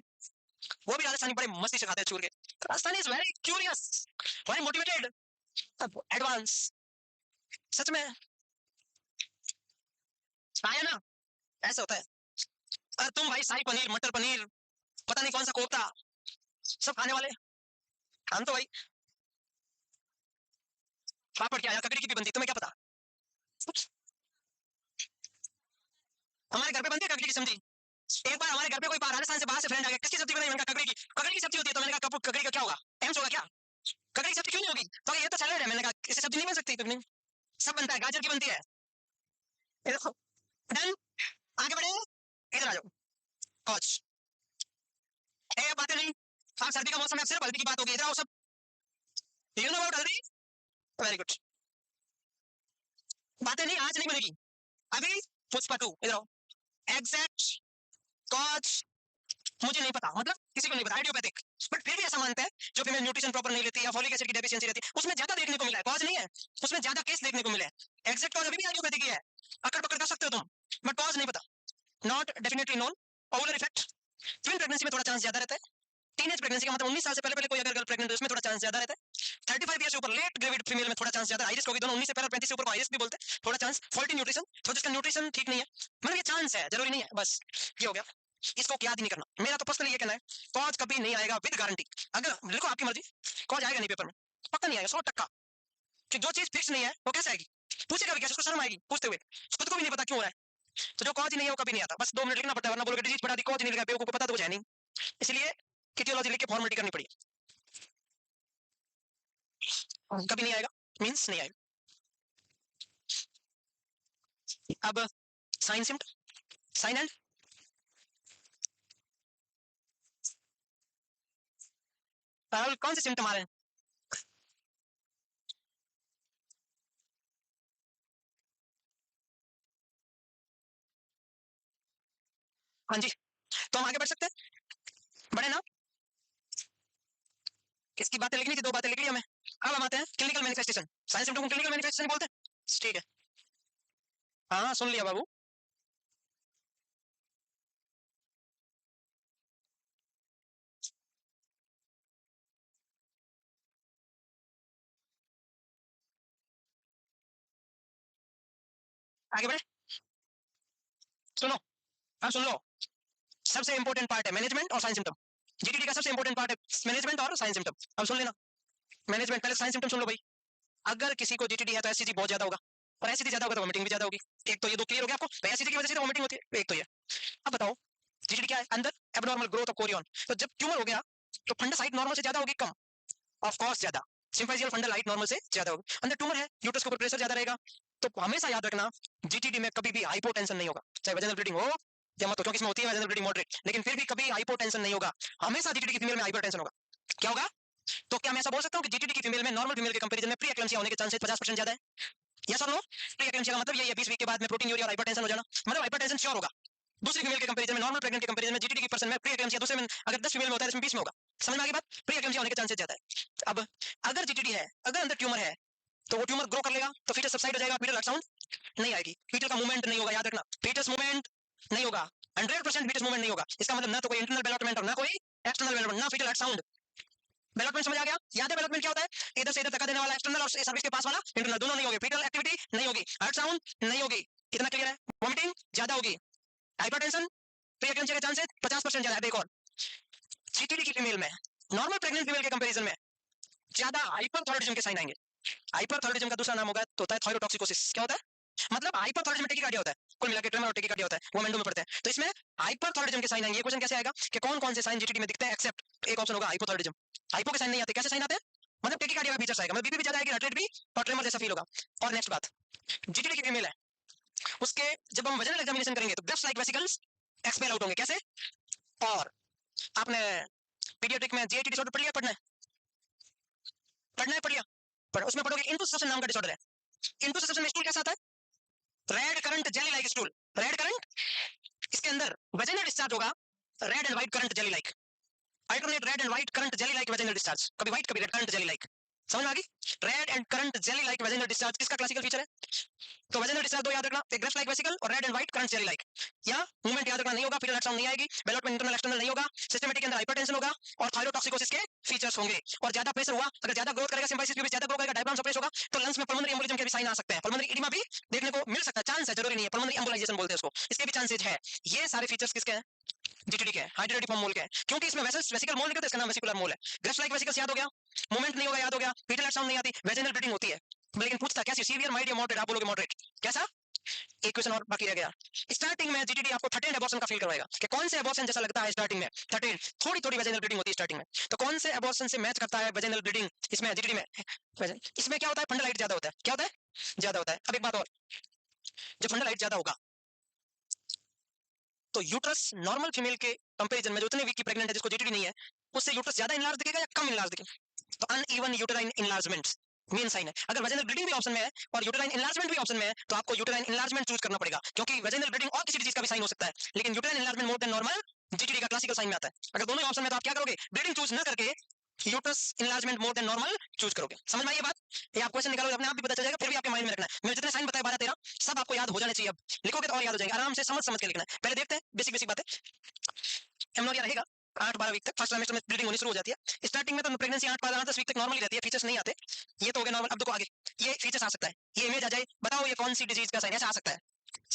[SPEAKER 1] वो भी राजस्थानी बड़े मस्ती से खाते हैं चूर के। Rajasthani is very curious, very motivated, advance, सच में आया ना, ऐसा होता है। और तुम भाई शाही पनीर, मटर पनीर, पता नहीं कौन सा कोफ्ता, सब खाने वाले। हम तो भाई पापड़ क्या यार, ककड़ी की भी बनती, तुम्हें क्या पता? हमारे घर पे बनती है ककड़ी की सब्जी। एक बार हमारे घर पे कोई राजस्थान से बाहर से फ्रेंड आ गया, किसकी सब्जी बनाई? मैंने कहा ककड़ी की। ककड़ी की सब्जी होती है, तो मैंने कहा ककड़ी का क्या होगा, एम्स होगा क्या? ककड़ी की सब्जी क्यों नहीं होगी? तो ये तो सैलेड है। मैंने कहा इससे सब्जी नहीं बन सकती, तो नहीं, सब बनता है, गाजर की बनती है। ये देखो, डन, आगे बढ़े, इधर आ जाओ। कोच ए बातें नहीं, हाँ सर्दी का मौसम है, सिर्फ हल्दी की बात होगी, इधर आओ सब। यू नो अबाउट हल्दी? वेरी गुड, बातें नहीं, आज नहीं बनेगी अभी। पुष्पा 2, इधर आओ। एग्जैक्ट कॉज मुझे नहीं पता, मतलब किसी को नहीं पता, आइडियोपैथिक, बट फिर भी ऐसा मानते हैं जो फीमेल न्यूट्रिशन प्रॉपर नहीं लेती या फॉलिक एसिड की डेफिशिएंसी रहती है, उसमें ज्यादा देखने को मिला है, कॉज नहीं है, उसमें ज्यादा केस देखने को मिले हैं। एग्जैक्ट कॉज अभी भी आइडियोपैथिक ही है, अकड़ पकड़ कर सकते हो तुम, बट कॉज नहीं पता, not definitely known. Ovular effect, twin pregnancy में थोड़ा चांस ज्यादा रहता है। टीनेज प्रेगनेंसी का मतलब 19 साल से पहले पहले कोई अगर गर्ल प्रेग्नेंट है उसमें थोड़ा चांस ज्यादा रहता है। 35 ईयर से ऊपर लेट ग्रेविड फीमेल में थोड़ा चांस ज्यादा, हाई रिस्क होगी दोनों, 19 से पहले और 35 से ऊपर को हाई रिस्क भी बोलते हैं, थोड़ा चांस। फॉल्टी न्यूट्रिशन, तो जिसका न्यूट्रिशन ठीक नहीं है, मतलब ये चांस है, जरूरी नहीं है, बस ये हो गया, इसको याद ही नहीं करना। मेरा तो पर्सनली ये कहना है, कॉज कभी नहीं आएगा विद गारंटी। अगर लिखो आपकी मर्जी, कॉज आएगा नहीं पेपर में, पक्का नहीं आएगा, 100%। कि जो चीज फिक्स नहीं है वो कैसे आएगी? पूछेगा भी कैसे, उसको शर्म आएगी पूछते हुए, खुद को भी नहीं पता क्यों हो रहा है। तो जो कॉज ही नहीं है वो कभी नहीं आता, बस 2 मिनट लिखना पड़ता है, वरना बोलोगे डिजीज पढ़ा दी, कॉज नहीं लिखा, बेवकूफ को पता तो कुछ है नहीं, इसलिए etiology लिख के फॉर्मेलिटी करनी पड़ी। कभी नहीं आएगा मींस नहीं आएगा। अब साइन सिम्टम, साइन एंड, कौन से सिम्टम आ रहे हैं? हाँ जी, तो हम आगे बढ़ सकते हैं, बढ़े ना? किसकी बातें लिखनी थी, 2 बातें लिख ली हमें। अब हम आते हैं क्लिनिकल मैनिफेस्टेशन। साइन सिम्टम को क्लिनिकल मैनिफेस्टेशन बोलते हैं, ठीक है। हाँ सुन लिया बाबू। आगे बढ़े, सुनो, हाँ सुन लो, सबसे इंपॉर्टेंट पार्ट है मैनेजमेंट और साइन सिम्टम। जीटीडी का सबसे इंपॉर्टेंट पार्ट है मैनेजमेंट और साइन सिम्टम। अब सुन लेना, मैनेजमेंट पहले, साइन सिम्टम सुन लो भाई। अगर किसी को जीटीडी है तो एससीजी बहुत ज्यादा होगा, और एससीजी ज्यादा होगा तो वोमिटिंग भी ज्यादा होगी। एक तो ये 2 क्लियर हो गया आपको, तो एससीजी की वजह से तो वोमिटिंग होती है, एक तो ये। अब बताओ जीटीडी क्या है? अंदर एबनॉर्मल ग्रोथ ऑफ कोरियन, तो जब ट्यूमर हो गया तो फंडस हाइट नॉर्मल से ज्यादा होगी, कम? ऑफ कोर्स ज्यादा, सिंपैथियल फंडल हाइट नॉर्मल से ज्यादा होगी। अंदर ट्यूमर है, यूट्रस के ऊपर प्रेशर ज्यादा रहेगा, तो हमेशा याद रखना जीटीडी में कभी भी हाइपोटेंशन नहीं होगा, चाहे वेजिनल ब्लीडिंग हो या मत हो, क्योंकि इसमें होती है वेजिनल ब्लीडिंग मॉडरेट, लेकिन फिर भी कभी हाइपोटेंशन नहीं होगा, हमेशा जीटीडी की फीमेल में हाइपरटेंशन होगा। क्या होगा? तो क्या मैं ऐसा बोल सकता हूँ कि जीटीडी की फीमेल में नॉर्मल फीमेल के कंपैरिजन में प्री एक्लेम्सिया होने के चांसेस 50% ज्यादा है? यस और नो? प्री एक्लेम्सिया का मतलब ये है 20 वीक के बाद में प्रोटीन यूरिया और हाइपरटेंशन हो जाना, मतलब हाइपरटेंशन श्योर होगा। दूसरी फीमेल के कंपैरिजन में, नॉर्मल प्रेग्नेंट के कंपैरिजन में जीटीडी की परसेंट में प्री एक्लेम्सिया दूसरे में अगर 10 फीमेल में होता है, इसमें 20 में होगा। समझ में आ गई बात? प्री एक्लेम्सिया होने के चांसेस ज्यादा है। अब अगर जीटीडी है, अगर अंदर ट्यूमर है, तो वो ट्यूमर ग्रो कर लेगा, तो फीटस सबसाइड हो जाएगा, फीटल अल्ट्रासाउंड नहीं आएगी, फीटल का मूवमेंट नहीं होगा, याद रखना, फीटस मूवमेंट नहीं होगा, 100% फीटस मूवमेंट नहीं होगा। इसका मतलब ना तो कोई इंटरनल डेवलपमेंट और ना कोई एक्सटर्नल डेवलपमेंट, ना फीटल साउंड। डेवलपमेंट समझ आ गया? याद है डेवलपमेंट क्या होता है? इधर से इधर धक्का देने वाला एक्सटर्नल और सर्विस के पास वाला इंटरनल, दोनों नहीं होगी। फीटल एक्टिविटी नहीं होगी, हार्ट साउंड नहीं होगी, इतना क्लियर है? वॉमिटिंग ज्यादा होगी, हाइपरटेंशन, प्री एक्लेम्सिया के चांसेस 50% ज्यादा है। देखो जीटीडी की फीमेल में नॉर्मल प्रेग्नेंट फीमेल के कंपैरिजन में ज्यादा हाइपरथायराइडिज्म के साइन आएंगे। हाइपरथायराइडिज्म का दूसरा नाम होगा तो होता है थायरोटॉक्सिकोसिस। क्या होता है? मतलब हाइपरथायराइडिज्म टेकिकार्डिया होता है, कुल मिलाकर ट्रेमर और टेकिकार्डिया होता है, वो मेंडो में पढ़ते हैं। तो इसमें हाइपरथायराइडिज्म के साइन आएंगे। ये क्वेश्चन कैसे आएगा कि कौन कौन से साइन जीटीडी में दिखते हैं एक्सेप्ट एक ऑप्शन होगा हाइपोथायराइडिज्म। हाइपो के साइन नहीं आते, कैसे साइन आते हैं? मतलब टेकिकार्डिया का फीचर्स आएगा, मतलब बीपी भी ज्यादा आएगी, हार्ट रेट भी, और ट्रेमर जैसा फील होगा। और नेक्स्ट बात, जीटीडी की फीमेल है, उसके जब हम वजनल एग्जामिनेशन करेंगे तो Graves like vesicles expel out होंगे। कैसे? और आपने पीडियाट्रिक में जीआईटी डिसऑर्डर पढ़ लिया? पढ़ना है, पढ़ लिया? पर उसमें पढ़ोगे इनटू ससेप्शन नाम का डिसऑर्डर है। इनटू ससेप्शन में स्टूल कैसा आता है? Red currant jelly like stool, red current, इसके अंदर वेजिनल डिस्चार्ज होगा, red and white currant jelly like, alternate red and white currant jelly like vaginal discharge, कभी व्हाइट कभी रेड करंट जेली लाइक। समझ में आ गई? Red and currant jelly like vaginal discharge किसका classical feature है? तो vaginal discharge दो याद रखना, एक ग्रेव्स लाइक वेसिकल और red and white currant jelly like. या मूवमेंट याद रखना नहीं होगा, फीटल साउंड नहीं आएगी, डेवलपमेंट इंटरनल एक्सटर्नल नहीं होगा, सिस्टमैटिक के अंदर हाइपरटेंशन होगा और थायरोटॉक्सिकोसिस के फीचर्स होंगे। और ज्यादा प्रेशर हुआ, अगर ज्यादा ग्रोथ करेगा, सिम्बाइसिस भी ज्यादा ग्रो करेगा, डायफ्राम सप्रेस होगा, तो लंग्स में पल्मोनरी एम्बोलिज्म के भी साइन आ सकते हैं, पल्मोनरी एडिमा भी देखने को मिल सकता है, चांस है, जरूरी नहीं है, पल्मोनरी एम्बोलाइजेशन बोलते हैं उसको, इसके भी चांसेस है। ये सारे फीचर्स किसके हैं? जीटीडी के हैं, हाइड्रेटिफॉर्म मोल के हैं, क्योंकि इसमें वेसल्स वेसिकल मोल निकलते हैं, इसका नाम वेसिकुलर मोल है। ग्रेव्स लाइक वेसिकल्स याद हो गया, मूवमेंट नहीं होगा याद हो गया, फीटल साउंड नहीं आती, वेजिनल ब्लीडिंग होती है। लेकिन पूछता कैसी, सीवियर माइल्ड या मॉडरेट? आप बोलोगे मॉडरेट। कैसा? एक क्वेश्चन और बाकी रह गया। स्टार्टिंग में जीटीडी आपको 13 एबॉर्शन का फील करवाएगा कि कौन से एबॉर्शन जैसा लगता है स्टार्टिंग में। 13 थोड़ी थोड़ी वेजिनल ब्लीडिंग होती है स्टार्टिंग में, तो कौन से एबॉर्शन से मैच करता है वेजिनल ब्लीडिंग इसमें जीटीडी में? इसमें क्या होता है? फंडल हाइट ज्यादा होता है। क्या होता है? ज्यादा होता है। अब एक बात और, जब फंडल हाइट ज्यादा होगा तो यूट्रस नॉर्मल फीमेल के कंपैरिजन में जो उतने वीक की प्रेग्नेंट है जिसको जीटीडी नहीं है, उससे यूट्रस ज्यादा इनलार्ज दिखेगा या कम इनलार्ज दिखेगा? तो uneven uterine enlargement main sign है। अगर वेजिनल ब्लीडिंग भी ऑप्शन में है और यूटेराइन इनलार्जमेंट भी ऑप्शन में है, तो आपको यूटेराइन इनलार्जमेंट चूज करना पड़ेगा, क्योंकि वेजिनल ब्लीडिंग और किसी डिजीज का भी साइन हो सकता है, लेकिन यूटेराइन इनलार्जमेंट मोर देन नॉर्मल जीटीडी का क्लासिकल साइन में आता है। अगर दोनों ऑप्शन में, तो आप क्या करोगे? ब्लीडिंग चूज ना करके यूट्रस इनलार्जमेंट मोर देन नॉर्मल चूज करोगे। समझ में आई ये बात? ये आप क्वेश्चन निकालोगे अपने आप भी पता चल जाएगा, फिर भी आपके माइंड में रखना है। मैंने जितने साइन बताए 12 13 सब आपको याद हो जाने चाहिए। अब लिखोगे तो और याद हो जाएंगे, आराम से समझ समझ के लिखना है। पहले देखते हैं बेसिक बेसिक बातें। एमनोरिया रहेगा 8-12 वीक तक, फर्स्ट ट्राइमेस्टर में ब्लीडिंग होनी शुरू हो जाती है। स्टार्टिंग में तो प्रेगनेंसी 8-10 वीक तक नॉर्मली रहती है, फीचर्स नहीं आते। ये तो हो गया नॉर्मल। अब देखो आगे, ये फीचर्स आ सकता है, ये इमेज आ जाए, बताओ ये कौन सी डिजीज का साइन ऐसा आ सकता है?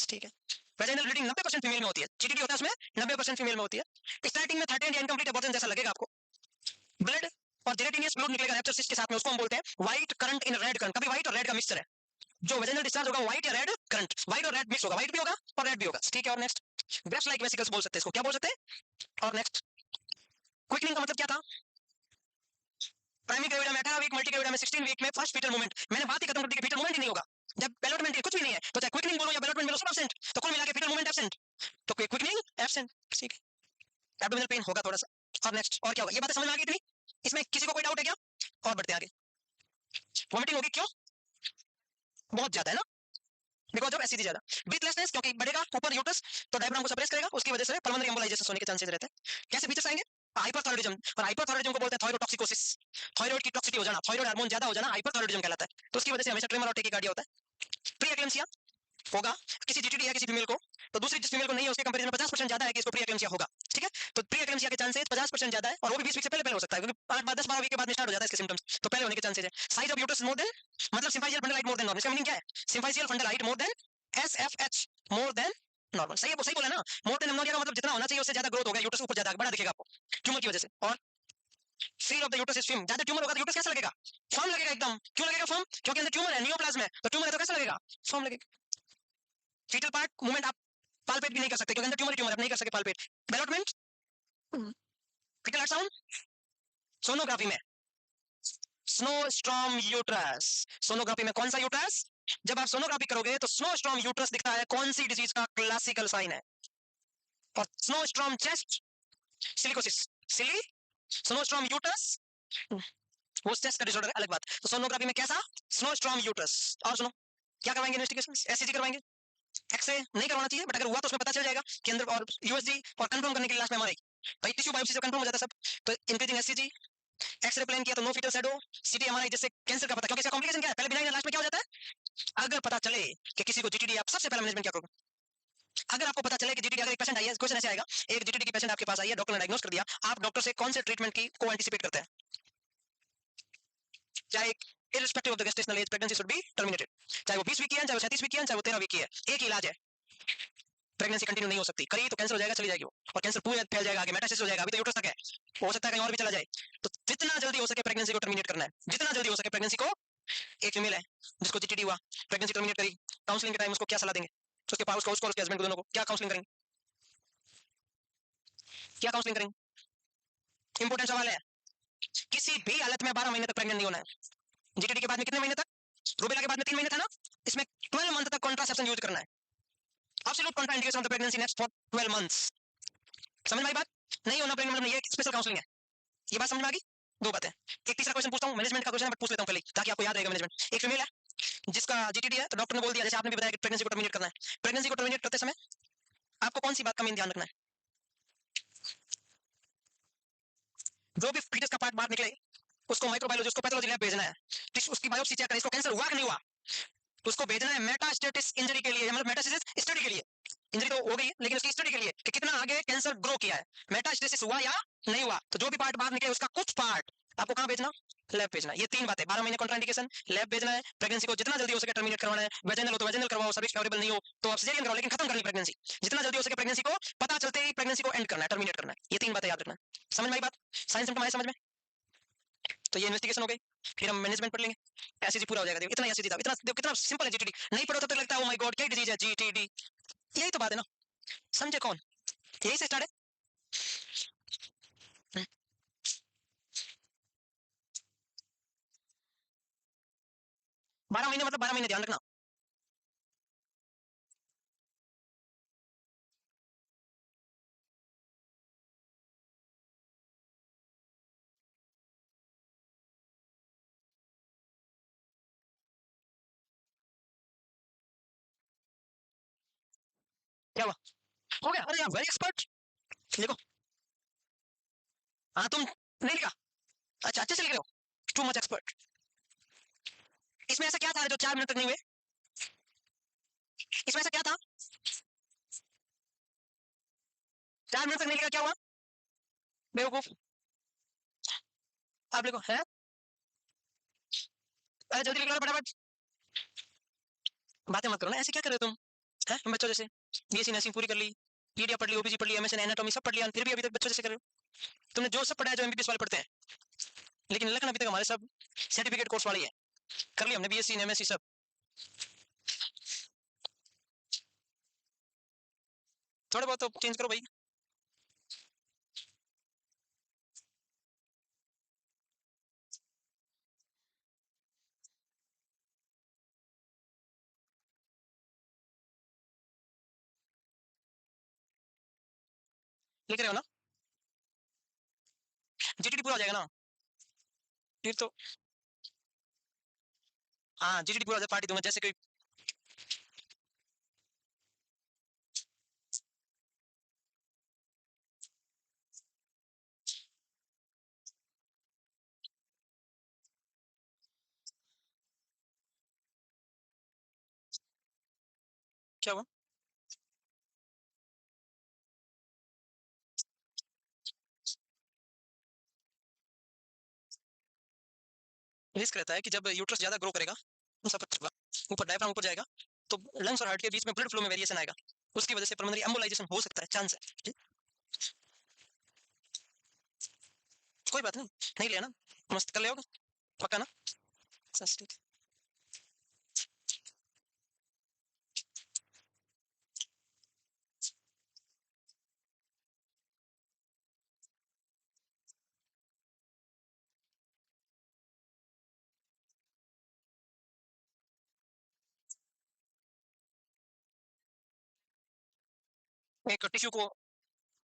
[SPEAKER 1] ठीक है, वेजाइनल ब्लीडिंग 90% फीमेल में होती है, जीटीडी होता है उसमें 90% फीमेल में होती है। स्टार्टिंग में थर्ड या इनकम्प्लीट अबॉर्शन जैसा लगेगा आपको, ब्लड और जेलेटिनियस फ्लूइड निकलेगा रैप्चर सिस्ट के साथ में, उसको हम बोलते हैं white current in red current. कभी व्हाइट और रेड का मिक्सचर है, जो वेजाइनल डिस्चार्ज होगा व्हाइट या रेड करंट, व्हाइट और रेड मिक्स होगा, व्हाइट भी होगा और रेड भी होगा। ठीक है, और नेक्स्ट, ग्रेव्स लाइक वेसिकल्स बोल सकते हैं इसको, क्या बोल सकते हैं? और नेक्स्ट, क्विकनिंग का मतलब क्या था? प्राइमरी ग्रेविडा में 18 वीक, मल्टी ग्रेविडा में 16 वीक में फर्स्ट फीटल मूवमेंट। मैंने बात ही खत्म कर दी कि फीटल मूवमेंट ही नहीं होगा जब डेवलपमेंट कुछ भी नहीं है, तो चाहे क्विकनिंग बोलो या डेवलपमेंट बोलो सब एब्सेंट, तो कुल मिला के फीटल मूवमेंट एब्सेंट, तो क्विकनिंग एब्सेंट। ठीक है, एब्डोमिनल पेन होगा थोड़ा सा। और नेक्स्ट, और क्या होगा? ये बात समझ में आ गई इतनी? इसमें किसी को कोई डाउट है क्या? और बढ़ते आगे। वॉमिटिंग होगी, क्यों? बहुत ज्यादा है ना, बिकॉज ऑफ एसिडिटी ज्यादा। ब्रीथलेसनेस, क्योंकि बढ़ेगा ऊपर यूट्रस तो डायफ्राम को सप्रेस करेगा, उसकी वजह से पल्मोनरी एम्बोलाइजेशन होने के चांसेस रहते हैं। कैसे फीचर्स आएंगे? हाइपरथायराइडिज्म, और हाइपरथायराइडिज्म को बोलते हैं थायरोटॉक्सिकोसिस। थायराइड की टॉक्सिटी हो जाना, थायराइड हार्मोन ज्यादा हो जाना हाइपरथायराइडिज्म कहलाता है, तो उसकी वजह से हमेशा ट्रेमर और टेकिकार्डिया होता है। प्री एक्लेम्सिया होगा किसी जीटीडी है किसी फीमेल को, तो दूसरी जिस फीमेल को नहीं है उसके कंपैरिजन में 50% ज्यादा है कि इसको प्री एक्लेम्सिया होगा। ठीक है, तो प्री एक्लेम्सिया के चांसेस 50% ज्यादा है, और वो भी 20 वीक से पहले पहले हो सकता है, क्योंकि 10-12 वीक के बाद में स्टार्ट हो जाता है इसके सिम्टम्स, तो पहले होने के चांसेस है। Size of uterus more than, मतलब symphysial fundal height more than normal, इसका मीनिंग क्या है? Symphysial fundal height more than SFH more than normal. सही है, सही बोला ना? मोर देन एमनोरिया का मतलब जितना होना चाहिए उससे ज्यादा ग्रोथ होगा, यूट्रस ऊपर ज्यादा बड़ा दिखेगा आपको ट्यूमर की वजह से। और feel of the uterus is film, ज्यादा ट्यूमर होगा तो यूट्रस कैसा लगेगा? फर्म लगेगा एकदम। क्यों लगेगा फर्म? क्योंकि अंदर ट्यूमर है, नियोप्लाज्म है, तो ट्यूमर है तो कैसा लगेगा? फर्म लगेगा। फीटल पार्ट मूवमेंट आप पालपेट भी नहीं कर सकते, क्योंकि अंदर ट्यूमर आप नहीं कर सकते palpate. Development, foetal ultrasound, sonography में स्नोस्टॉर्म यूट्रस। सोनोग्राफी में कौन सा यूट्रस? जब आप सोनोग्राफी करोगे तो स्नोस्टॉर्म यूट्रस दिखता है, कौन सी डिजीज का क्लासिकल साइन है? और स्नोस्टॉर्म चेस्ट सिलिकोसिस, सिली स्नोस्टॉर्म यूट्रस वो चेस्ट का डिसऑर्डर है, अलग बात। तो सोनोग्राफी में कैसा? Snowstorm uterus. और सुनो, क्या करवाएंगे इन्वेस्टिगेशन? एससीजी करवाएंगे, एक्सरे नहीं करवाना चाहिए, बट अगर हुआ तो उसमें पता चल जाएगा कि अंदर, और यूएसजी, और कंफर्म करने के लिए लास्ट में एमआरआई, भाई टिश्यू बायोप्सी से कंफर्म हो जाता है सब। तो इंक्रीजिंग एससीजी, एक्सरे प्लान किया तो no foetal shadow, CT MRI, जिससे कैंसर का पता, क्योंकि इसका कॉम्प्लिकेशन क्या है? पहले बिनाइन, लास्ट में क्या हो जाता है? अगर पता चले कि किसी को जीटीडी, आप सबसे पहला मैनेजमेंट क्या करोगे? अगर आपको पता चले कि जीटीडी, अगर एक पेशेंट आई है, क्वेश्चन ऐसे आएगा, एक जीटीडी की पेशेंट आपके पास आई है, डॉक्टर ने डायग्नोस कर दिया, आप डॉक्टर से कौन से ट्रीटमेंट की को एंटिसिपेट करते हैं? चाहे irrespective of the gestational age, pregnancy should be terminated. चाहे वो 20 वीक की है, चाहे वो 37 वीक की है, चाहे वो 13 वीक की है, एक ही इलाज है, प्रेगनेंसी कंटिन्यू नहीं हो सकती, करी तो कैंसर हो जाएगा, चली जाएगी वो, और कैंसर पूरे फैल जाएगा, आगे मेटास्टेसिस हो जाएगा, अभी तो यूट्रस तक है, हो सकता है कहीं और भी चला जाए। तो जितना जल्दी हो सके प्रेगनेंसी को टर्मिनेट करना है, जितना जल्दी हो सके प्रेगनेंसी को। एक फीमेल है जिसको जीटीडी हुआ, प्रेगनेंसी टर्मिनेट करी, काउंसलिंग के टाइम उसको क्या सलाह देंगे? उसके पास उसको उसके हस्बैंड को, दोनों को क्या काउंसलिंग करेंगे? क्या काउंसलिंग करेंगे? इंपॉर्टेंट सवाल है। किसी भी हालत में 12 महीने तक प्रेग्नेंट नहीं होना है। जीटीडी के बाद में कितने महीने तक? रूबेला के बाद में 3 महीने था ना, इसमें 12 मंथ तक कॉन्ट्रासेप्शन यूज करना है। Absolute contraindication of the pregnancy next for 12 months. समझ में आई बात? नहीं होना प्रेग्नेंट मतलब ये स्पेशल काउंसलिंग है। ये बात समझ में आ गई? दो बातें। एक तीसरा क्वेश्चन पूछता हूं, मैनेजमेंट का क्वेश्चन है, बट पूछ लेता हूं पहले ताकि आपको याद रहेगा मैनेजमेंट। एक फीमेल है जिसका जीटीडी है, तो डॉक्टर ने बोल दिया, जैसे आपने भी बताया कि प्रेगनेंसी को टर्मिनेट करना है। प्रेगनेंसी को टर्मिनेट करते समय आपको कौन सी बात का मेन ध्यान रखना है? जो भी फीटस का पार्ट बाहर निकले उसको माइक्रोबायोलॉजी, उसको पैथोलॉजी लैब भेजना है, उसकी बायोप्सी चेक करें, इसको कैंसर हुआ कि नहीं हुआ, उसको भेजना है मेटास्टेटिस इंजरी के लिए, मतलब मेटास्टेसिस स्टडी के लिए। इंजरी तो हो गई है लेकिन उसकी स्टडी के लिए कि कितना आगे कैंसर ग्रो किया है, मेटास्टेसिस हुआ या नहीं हुआ। तो जो भी पार्ट बाहर निकले उसका कुछ पार्ट आपको कहां भेजना? लैब भेजना। ये तीन बातें, 12 महीने कॉन्ट्राइंडिकेशन, लैब भेजना है, प्रेगनेंसी को जितना जल्दी हो सके टर्मिनेट करवाना है, वेजाइनल हो तो वेजाइनल करवाओ, सर्विक्स फेवरेबल नहीं हो तो आप सिजेरियन कराओ, लेकिन खत्म करनी प्रेगनेंसी, जितना जल्दी हो सके प्रेगनेंसी को, पता चलते ही प्रेगनेंसी को एंड करना है, टर्मिनेट करना है। ये तीन बातें याद रखना है। समझ में आई बात? साइंस सिम्टम आए समझ में? तो ये इन्वेस्टिगेशन हो गई, फिर हम मैनेजमेंट पढ़ लेंगे, एसईजी पूरा हो जाएगा। देखो इतना एसईजी था, इतना देखो कितना सिंपल है जीटीडी। नहीं पढ़ो तब तक लगता है ओ माय गॉड क्या डिजीज है जीटीडी। यही तो बात है ना, समझे कौन? यही से स्टार्ट है। 12 महीने मतलब 12 महीने, ध्यान रखना। क्या हुआ? हो गया? अरे यार वेरी एक्सपर्ट। देखो, हाँ तुम नहीं लिखा? अच्छा अच्छे से लिख रहे हो, टू मच एक्सपर्ट। इसमें ऐसा क्या था जो 4 मिनट तक नहीं हुए? इसमें ऐसा क्या था? 4 मिनट तक नहीं लिखा, क्या हुआ? बेवकूफ। आप लिखो है, अरे जल्दी लिख लो फटाफट, बातें मत करो ना, ऐसे क्या कर रहे हो तुम? है बच्चों जैसे, बीएससी नर्सिंग पूरी कर ली, पीडिया पढ़ ली, ओबीजी पढ़ ली, एमएसएन एनाटॉमी सब पढ़ लिया, फिर भी अभी तक बच्चों जैसे कर रहे हो। तुमने जो सब पढ़ा है जो एमबीबीएस वाले पढ़ते हैं, लेकिन लखन अभी तक हमारे सब सर्टिफिकेट कोर्स वाले हैं, कर लिया हमने बीएससी एमएससी सब। थोड़ा बहुत तो चेंज करो भाई। लिख रहे हो ना? जीटीडी पूरा हो जाएगा ना फिर तो? हाँ जीटीडी पूरा हो जाए पार्टी दूंगा, जैसे कोई क्या हुआ? रिस्क रहता है कि जब यूट्रस ज्यादा ग्रो करेगा, ऊपर डायफ्राम ऊपर जाएगा, तो लंग्स और हार्ट के बीच में ब्लड फ्लो में वेरिएशन आएगा, उसकी वजह से पल्मोनरी एम्बोलाइजेशन हो सकता है, चांस है। कोई बात नहीं, नहीं लिया ना, मस्त कर ले होगा, पक्का ना? ठीक। एक टिश्यू को,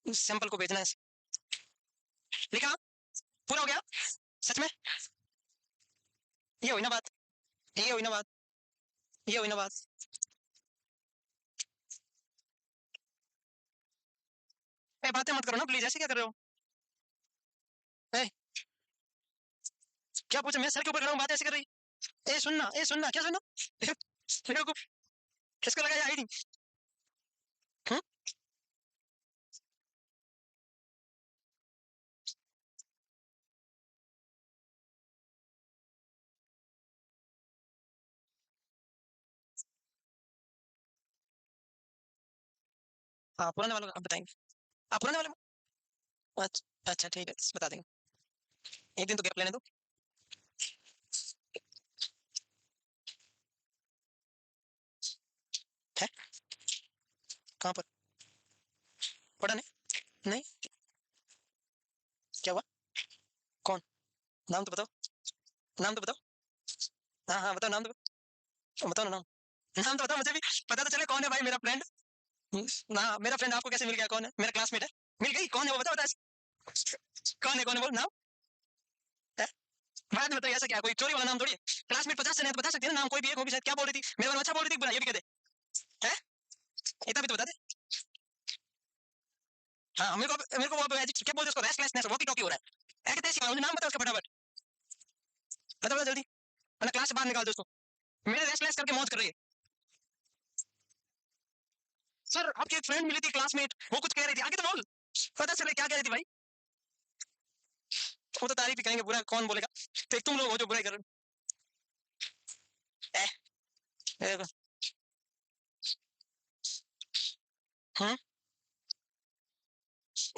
[SPEAKER 1] सैंपल को भेजना है। लिखा? पूरा हो गया? सच में? ये हुई ना बात, ये हुई ना बात, ये हुई ना बात। ए बातें मत करो ना प्लीज, ऐसे क्या कर रहे हो? ए, क्या पूछा? मैं सर के ऊपर खड़ा हूँ, बात ऐसे कर रही? ए सुनना, ए सुनना, क्या सुनना? बेवकूफ, किसको लगा ये आईडी? हाँ पुराने वालों का आप बताएंगे। आप पुराने वाले अच्छा अच्छा ठीक है बता देंगे, एक दिन तो गैप लेने दो। है कहाँ पर? पढ़ा नहीं? नहीं क्या हुआ? कौन? नाम तो बताओ, नाम तो बताओ। हाँ हाँ बताओ नाम तो बताओ ना नाम। नाम तो बताओ, मुझे भी पता तो चले कौन है भाई मेरा फ्रेंड। ना मेरा फ्रेंड आपको कैसे मिल गया? कौन है मेरा क्लासमेट है? मिल गई, कौन है वो? बताओ बता। कौन है बोल नाम। है? बाद में बताइए, ऐसा क्या कोई चोरी वाला नाम थोड़ी है। क्लासमेट 50 जने हैं तो बता सकती है ना नाम, कोई भी एक होगी शायद। क्या बोल रही थी मेरे बारे में? अच्छा बोल रही थी बुरा ये भी कह दे? है इतना भी तो बता दे। हाँ मेरे को वो क्या बोलते हैं उसको, रेस्टलेसनेस वॉकी टॉकी हो रहा है। ऐसे कैसे मुझे नाम बता उसका फटाफट, बता जल्दी, वरना क्लास से बाहर निकाल दो उसको। मेरे रेस्टलेस करके मौज कर रही है। सर आपकी एक फ्रेंड मिली थी क्लासमेट, वो कुछ कह रही थी, आगे तो बोल, पता चले क्या कह रही थी भाई। वो तो तारीफ ही करेंगे, बुरा कौन बोलेगा? तो एक तुम लोग हो जो बुराई कर रहे हो। हाँ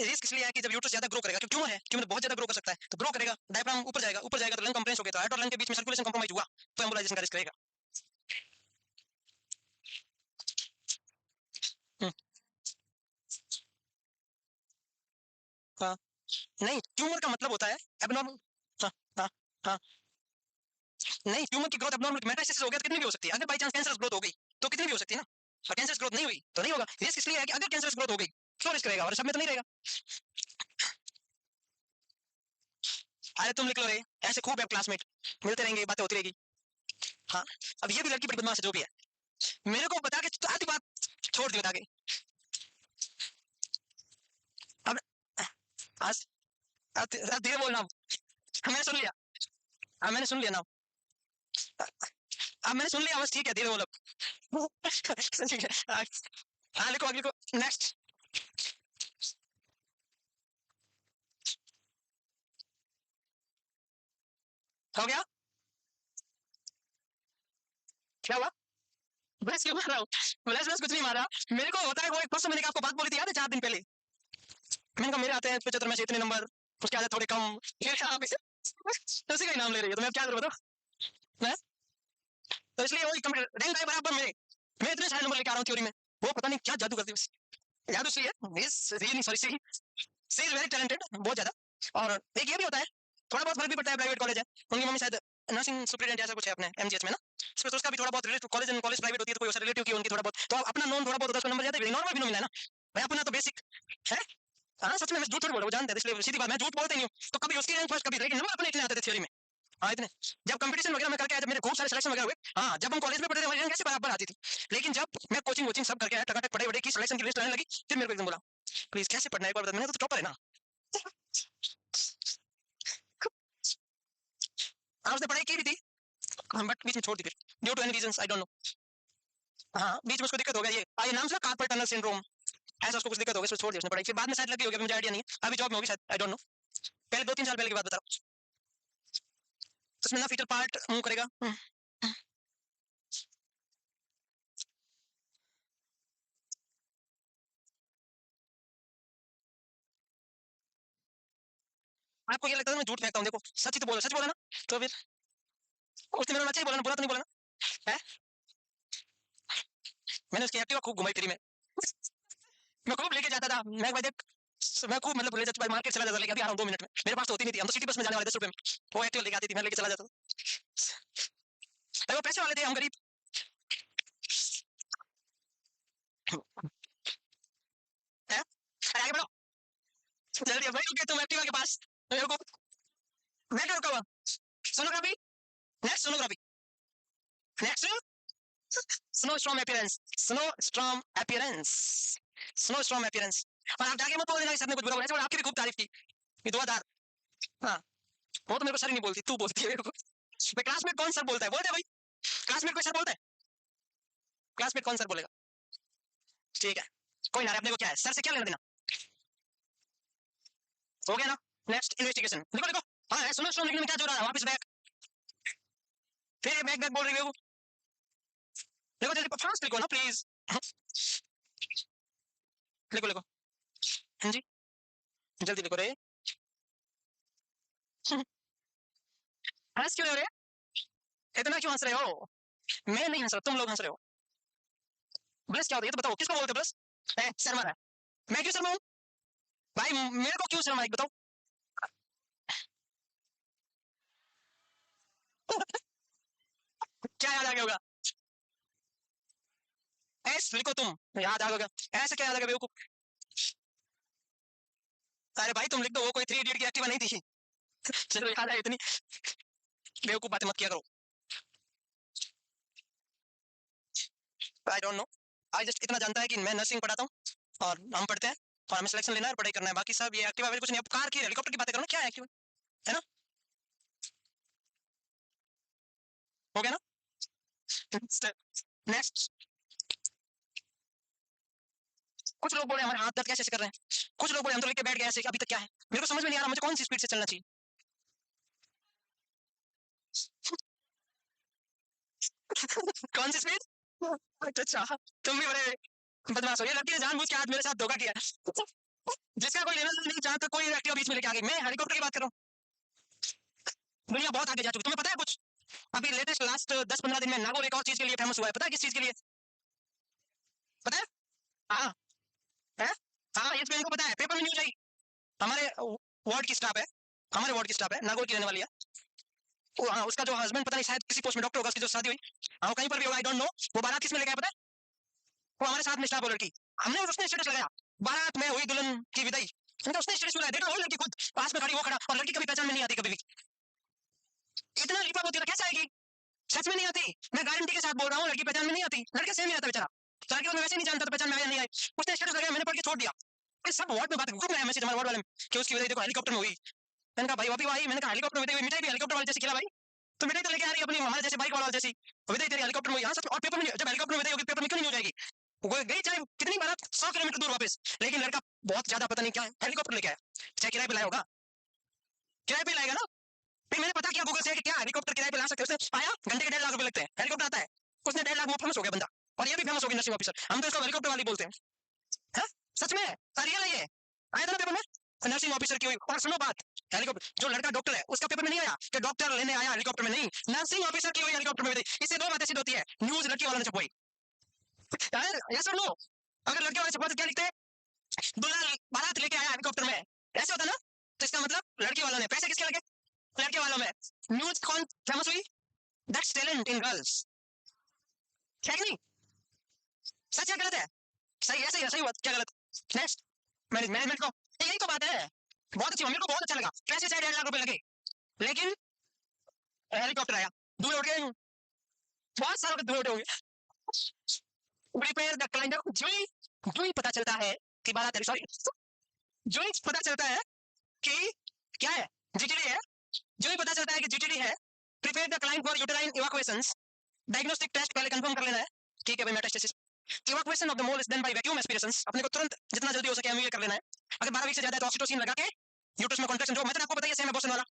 [SPEAKER 1] रिस्क इसलिए है कि जब यूट्रस ज्यादा ग्रो करेगा, क्यों ट्यूमर है, ट्यूमर बहुत ज्यादा ग्रो कर सकता है तो ग्रो करेगा, डायफ्राम ऊपर जाएगा तो लंग कंप्रेस हो गया, तो हार्ट और लंग के बीच में सर्कुलेशन कंप्रोमाइज हुआ तो एम्बोलाइजेशन का रिस्क रहेगा। हम्म, हाँ नहीं ट्यूमर का मतलब होता है एबनॉर्मल। हाँ हाँ हाँ नहीं ट्यूमर की ग्रोथ एबनॉर्मल मेटास्टेसिस हो गया तो कितनी भी हो सकती है, अगर बाई चांस कैंसरस ग्रोथ हो गई तो कितनी भी हो सकती है ना। और कैंसरस ग्रोथ नहीं हुई तो नहीं होगा। रिस्क इसलिए है कि अगर कैंसरस ग्रोथ हो गई तो रिस्क रहेगा और सब में तो नहीं रहेगा। अरे तुम लिख लो रे, ऐसे खूब है क्लासमेट, मिलते रहेंगे बातें होती रहेगी। हाँ अब ये भी लड़की बड़ी बदमाश है जो भी है, मेरे को बता के आधी बात छोड़ दी बता के। अब आज धीरे बोलना। मैंने सुन लिया, मैंने सुन लिया ना। मैंने सुन लिया बस, ठीक है धीरे बोलो। ठीक है हाँ लिखो अगली को। नेक्स्ट हो गया। क्या हुआ? बस क्यों मार रहा हूँ? बस कुछ नहीं मारा। मेरे को होता है वो एक परसों मैंने आपको बात बोली थी याद है 4 दिन पहले, मैंने कहा मेरे आते हैं 75 में से इतने नंबर, उसके आते थोड़े कम, फिर आप इसे उसी का ही नाम ले रही है तो मैं क्या करूँ बताओ। तो इसलिए वही कंप्यूटर रैंक आए बराबर मेरे, मैं इतने सारे नंबर लेके आ रहा हूँ थ्योरी में। वो पता नहीं क्या जादू करती है, जादू सी है is really sorry she is very talented बहुत ज्यादा। और एक ये भी होता है थोड़ा बहुत फर्क भी पड़ता है, प्राइवेट कॉलेज है, उनकी मम्मी शायद नर्सिंग सुपरिटेंडेंट ऐसा कुछ है अपने एमजीएच में ना, उसमें तो उसका भी थोड़ा बहुत relative, college and college private होती है तो कोई वैसा रिलेटिव की उनकी थोड़ा बहुत, तो अपना नॉन थोड़ा बहुत होता है उसका नंबर ज्यादा भी नॉर्मल भी नहीं मिला है ना भाई, अपना तो बेसिक है। हाँ सच में मैं झूठ थोड़ी बोल रहा हूँ, जानते हैं इसलिए सीधी बात, मैं झूठ बोलते नहीं हूँ। तो कभी उसकी रैंक फर्स्ट कभी, लेकिन नंबर अपने इतने आते थे थ्योरी में। हाँ इतने, जब कंपटीशन वगैरह में करके आया, जब मेरे खूब सारे सिलेक्शन वगैरह हुए, हाँ जब हम कॉलेज में पढ़ते थे हमारी रैंक ऐसे बराबर आती थी। लेकिन जब मैं कोचिंग वोचिंग सब करके आया, टकाटक पढ़ाई वढ़ाई की, सिलेक्शन की लिस्ट आने लगी, फिर मेरे को एकदम बोला प्लीज कैसे पढ़ना है एक बार बता, मैंने तो टॉपर है ना। हाँ उसने पढ़ाई की भी थी, बट बीच में छोड़ दी फिर, due to any reasons I don't know. हाँ बीच में उसको दिक्कत हो गया, ये नाम सुना कार्पल टनल सिंड्रोम, ऐसा उसको कुछ दिक्कत हो गई, छोड़ दिया उसने पढ़ाई, फिर बाद में शायद लगी होगी, मुझे आइडिया नहीं है, अभी जॉब में होगी शायद, आई डोंट नो। पहले 2-3 साल पहले की बात बता रहा हूँ। तो उसमें ना फीचर पार्ट मूव करेगा। आपको ये लगता है मैं झूठ फेंकता हूँ, देखो सच ही तो बोला, सच बोला ना। तो फिर उसने मेरा अच्छा ही बोला ना, बुरा तो नहीं बोला ना है। मैंने उसकी एक्टिवा खूब घुमाई फ्री में, मैं खूब लेके जाता था, मैं भाई देख मैं खूब मतलब ले जाता भाई, मार्केट चला जाता, लेके अभी आ रहा हूँ 2 मिनट में, मेरे पास तो होती नहीं थी, हम तो सिटी बस में जाने वाले 10 रुपए में, वो एक्टिवा लेके आती थी, मैं लेके चला जाता था। वो पैसे वाले थे, हम गरीब। है अरे आगे बढ़ो जल्दी भाई, रुके तुम एक्टिवा के पास, मेरे को मैं क्या रुका हुआ। Sonography, next sonography, next snow storm appearance, snow storm appearance, snow storm appearance. और आप जाके मत बोल देना कि सर ने कुछ बुरा बोला, ऐसे बोला, आपकी भी खूब तारीफ की, ये दुआदार। हाँ वो तो मेरे को सर ही नहीं बोलती, तू बोलती है मेरे को। क्लास में कौन सर बोलता है, बोलते भाई, क्लास में कोई सर बोलता है? क्लासमेट कौन सर बोलेगा? ठीक है, कोई ना, अपने को क्या है, सर से क्या लेना देना, हो गया ना। नेक्स्ट इन्वेस्टिगेशन, लिखो लिखो। हाँ सुनो सुनो, लिखने में क्या जो रहा है, वापस बैक, फिर बैक बैक बोल रही हो, लिखो जल्दी, फास्ट लिखो ना प्लीज। लिखो लिखो, हाँ जी जल्दी लिखो रे। हंस क्यों रहे हो रे, इतना क्यों हंस रहे हो? मैं नहीं हंस रहा, तुम लोग हंस रहे हो। ब्लस क्या होता है ये तो बताओ, किसको बोलते हैं ब्लस? शर्मा रहा है, मैं क्यों शर्मा हूँ भाई, मेरे को क्यों शर्मा है बताओ? क्या याद आ गया होगा? ऐस लिखो तुम, याद आ गया, ऐसे क्या याद आ गया बेवकूफ? अरे भाई तुम लिख दो, वो कोई 3 इडियट की एक्टिवा नहीं थी। चलो याद है, इतनी बेवकूफ बातें मत किया करो। आई डोंट नो, आई जस्ट इतना जानता है कि मैं नर्सिंग पढ़ाता हूँ और हम पढ़ते हैं और हमें सिलेक्शन लेना है और पढ़ाई करना है, बाकी सब ये एक्टिवा कुछ नहीं। अब कार की हेलीकॉप्टर की बातें करो ना, क्या है एक्टिवा, है ना, हो गया ना। नेक्स्ट, कुछ लोग बोले हमारे हाथ दर्द कैसे कर रहे हैं, कुछ लोग बोले हम तो लेके बैठ गए ऐसे, अभी तक क्या है मेरे को समझ में नहीं आ रहा, मुझे कौन सी स्पीड से चलना चाहिए। कौन सी स्पीड? अच्छा, तुम भी बड़े बदमाश हो, ये लड़की ने जानबूझ के आज मेरे साथ धोखा किया, जिसका कोई लेना नहीं, जहां तक कोई एक्टिवा बीच में लेके आ गई। मैं हेलीकॉप्टर की बात कर रहा हूँ, दुनिया बहुत आगे जा चुकी, तुम्हें पता है कुछ? अभी लेटेस्ट लास्ट 10-15 दिन में नागौर एक और चीज के लिए फेमस हुआ है, पता है किस चीज के लिए? पता है? हाँ है, हाँ ये तो इनको पता है, पेपर में न्यूज आई। हमारे वार्ड की स्टाफ है, हमारे वार्ड की स्टाफ है, नागौर की रहने वाली है। हाँ, उसका जो हस्बैंड पता नहीं शायद किसी पोस्ट में डॉक्टर होगा, उसकी जो शादी हुई, हाँ कहीं पर भी होगा, आई डोंट नो। वो बारात किस में लेके आया पता है? वो हमारे साथ में स्टाफ वो लड़की, हमने उसने स्टेटस लगाया, बारात में हुई दुल्हन की विदाई, उसने स्टेटस लगाया, देखो वो लड़की खुद पास में खड़ी, वो खड़ा, और लड़की कभी पहचान में नहीं आती कभी भी, इतना लिपा होती है कैसे आएगी? सच में नहीं आती, मैं गारंटी के साथ बोल रहा हूँ, लड़की पहचान में नहीं आती, लड़का सेम ही आता बेचारा, लड़की को वैसे नहीं जानता तो पहचान में आया नहीं आई, उसने स्टेटस लगाया, मैंने पढ़ के छोड़ दिया। ये सब वार्ड में बात, ग्रुप में मैसेज हमारे वार्ड वाले में कि उसकी विदाई देखो हेलीकॉप्टर में हुई। मैंने कहा भाई वापी भाई, मैंने कहा हेलीकॉप्टर में विदाई हुई, मिठाई भी हेलीकॉप्टर वाले जैसी खिला भाई, तो मिठाई तो लेके आ रही है अपनी हमारे जैसे बाइक वाला जैसी, विदाई तेरी हेलीकॉप्टर में हुई, हाँ सच, और पेपर में जब हेलीकॉप्टर में विदाई होगी पेपर में क्यों नहीं हो जाएगी? वो गई चाहे कितनी बार 100 किलोमीटर दूर वापस, लेकिन लड़का बहुत ज्यादा पता नहीं क्या है हेलीकॉप्टर लेके आया, चाहे किराए पे लाया होगा, किराए पे लाएगा ना। फिर मैंने पता किया गूगल से कि क्या हेलीकॉप्टर किराए पे ला सकते हैं, उसने पाया घंटे के 1.5 लाख रुपए लगते हैं, हेलीकॉप्टर आता है, उसने 1.5 लाख में फेमस हो गया बंदा, और ये भी फेमस हो गया नर्सिंग ऑफिसर, हम तो इसको हेलीकॉप्टर वाली बोलते हैं। है? सच में रियल है ये, आया था ना पेपर में, नर्सिंग ऑफिसर की हुई। और सुनो बात, हेलीकॉप्टर जो लड़का डॉक्टर है उसका पेपर में नहीं आया कि डॉक्टर लेने आया हेलीकॉप्टर में, नहीं, नर्सिंग ऑफिसर की हुई हेलीकॉप्टर में, इससे दो बातें सिद्ध होती है, न्यूज लड़की वाला ने छपवाई, यस और नो? अगर लड़के वाले छपवा तो क्या लिखते हैं, दुल्हा बारात लेके आया हेलीकॉप्टर में, ऐसे होता ना, तो इसका मतलब लड़के वालों ने पैसे किसके लगे, लड़के वालों में। न्यूज कौन फेमस हुई? दैट्स टैलेंट इन गर्ल्स, है कि नहीं? सच है गलत है? सही है, सही है, सही बात, क्या गलत? नेक्स्ट, मैनेजमेंट को, यही तो बात है, बहुत अच्छी, मेरे को बहुत अच्छा लगा, पैसे चाहे 1.5 लाख रुपए लगे, लेकिन हेलीकॉप्टर आया, धूल उड़ गए, बहुत सालों के धूल उड़े होंगे, प्रिपेयर द क्लाइंट, जो ही पता चलता है कि बारात, सॉरी, जो ही पता चलता है कि क्या है, जीटीडी है, जो ही पता चलता है कि जीटीडी है, prepare the client for uterine evacuations, diagnostic test पहले कंफर्म कर लेना है, ठीक है भाई, metastasis, evacuation of the mole is done by vacuum aspirations, अपने को तुरंत जितना जल्दी हो सके एमवीए कर लेना है, अगर 12 वीक से ज्यादा है तो ऑक्सीटोसिन लगा के यूट्रस में कॉन्ट्रैक्शन, जो मेथड आपको बताइए सेम एबॉर्शन वाला,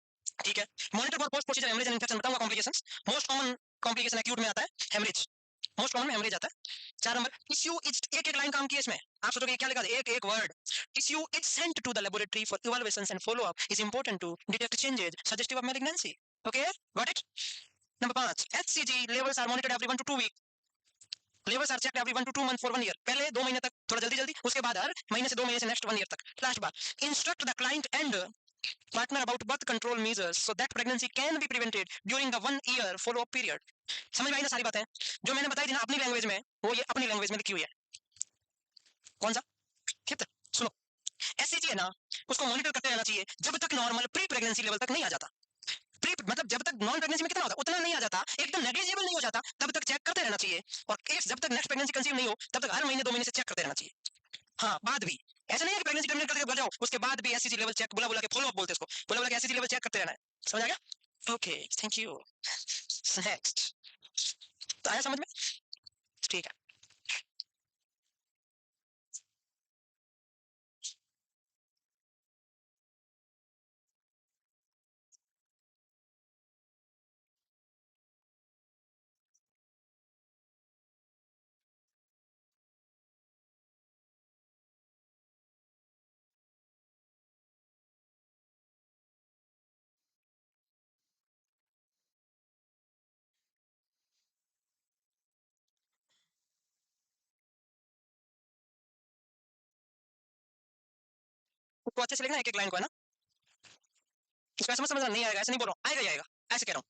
[SPEAKER 1] ठीक है। Monitor for post procedure haemorrhage and infection, बताऊंगा complications, most common complication acute में आता है हेमरेज, मोस्ट कॉमन में हेमरेज आता है। 4 नंबर, टिश्यू इज, एक एक लाइन काम की इसमें, आप सोचोगे क्या लिखा है, एक एक word, tissue is sent to the laboratory for evaluations and follow up is important to detect changes suggestive of malignancy, okay got it. Number 5, HCG levels are monitored every 1 to 2 week, levels are checked every 1 to 2 month for 1 year, पहले 2 महीने तक थोड़ा जल्दी जल्दी, उसके बाद हर महीने से 2 महीने से नेक्स्ट 1 ईयर तक। Last bar, instruct the client and partner about birth control measures so that pregnancy can be prevented during the 1 year follow up period। समझ में आई ना सारी बातें जो मैंने बताई थी ना अपनी लैंग्वेज में, वो ये अपनी लैंग्वेज में लिखी हुई है। कौन सा? ठीक है, सुनो, एससीजी है ना, उसको मॉनिटर करते रहना चाहिए जब तक नॉर्मल प्री प्रेगनेंसी लेवल तक नहीं आ जाता, प्री मतलब जब तक नॉन प्रेगनेंसी में कितना होता उतना नहीं आ जाता, एकदम नेग्लिजिबल नहीं हो जाता, तब तक चेक करते रहना चाहिए, और एक जब तक नेक्स्ट प्रेगनेंसी कंसीव नहीं हो तब तक हर महीने 2 महीने से चेक करते रहना चाहिए। हाँ, बाद भी ऐसा नहीं है कि प्रेगनेंसी टर्मिनेट करके घर जाओ, उसके बाद भी एससीजी लेवल चेक, बुला बुला के फॉलो अप बोलते हैं उसको, बुला बुला के एससीजी लेवल चेक करते रहना है, समझ आ गया? Okay thank you. नेक्स्ट, तो आया समझ में? ठीक है, उसको अच्छे से लिखना है एक एक लाइन को, है ना। इसको ऐसा मत समझना नहीं आएगा, ऐसा नहीं बोल रहा हूँ, आएगा ही आएगा, ऐसे कह रहा हूँ।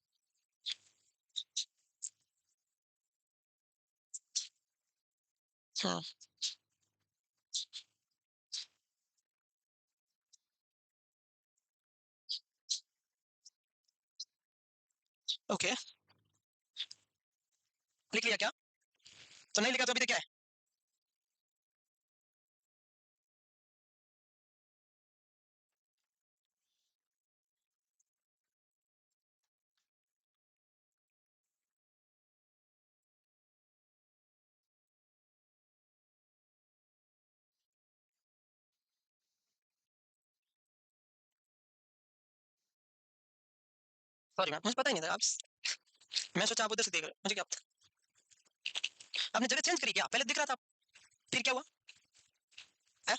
[SPEAKER 1] हाँ ओके, लिख लिया क्या? तो नहीं लिखा तो अभी तक क्या है? सॉरी मैम, मुझे पता ही नहीं था आप, मैं सोचा आप उधर से देख रहे हो, मुझे क्या पता। आपने जगह चेंज करी क्या? पहले दिख रहा था, फिर क्या हुआ है?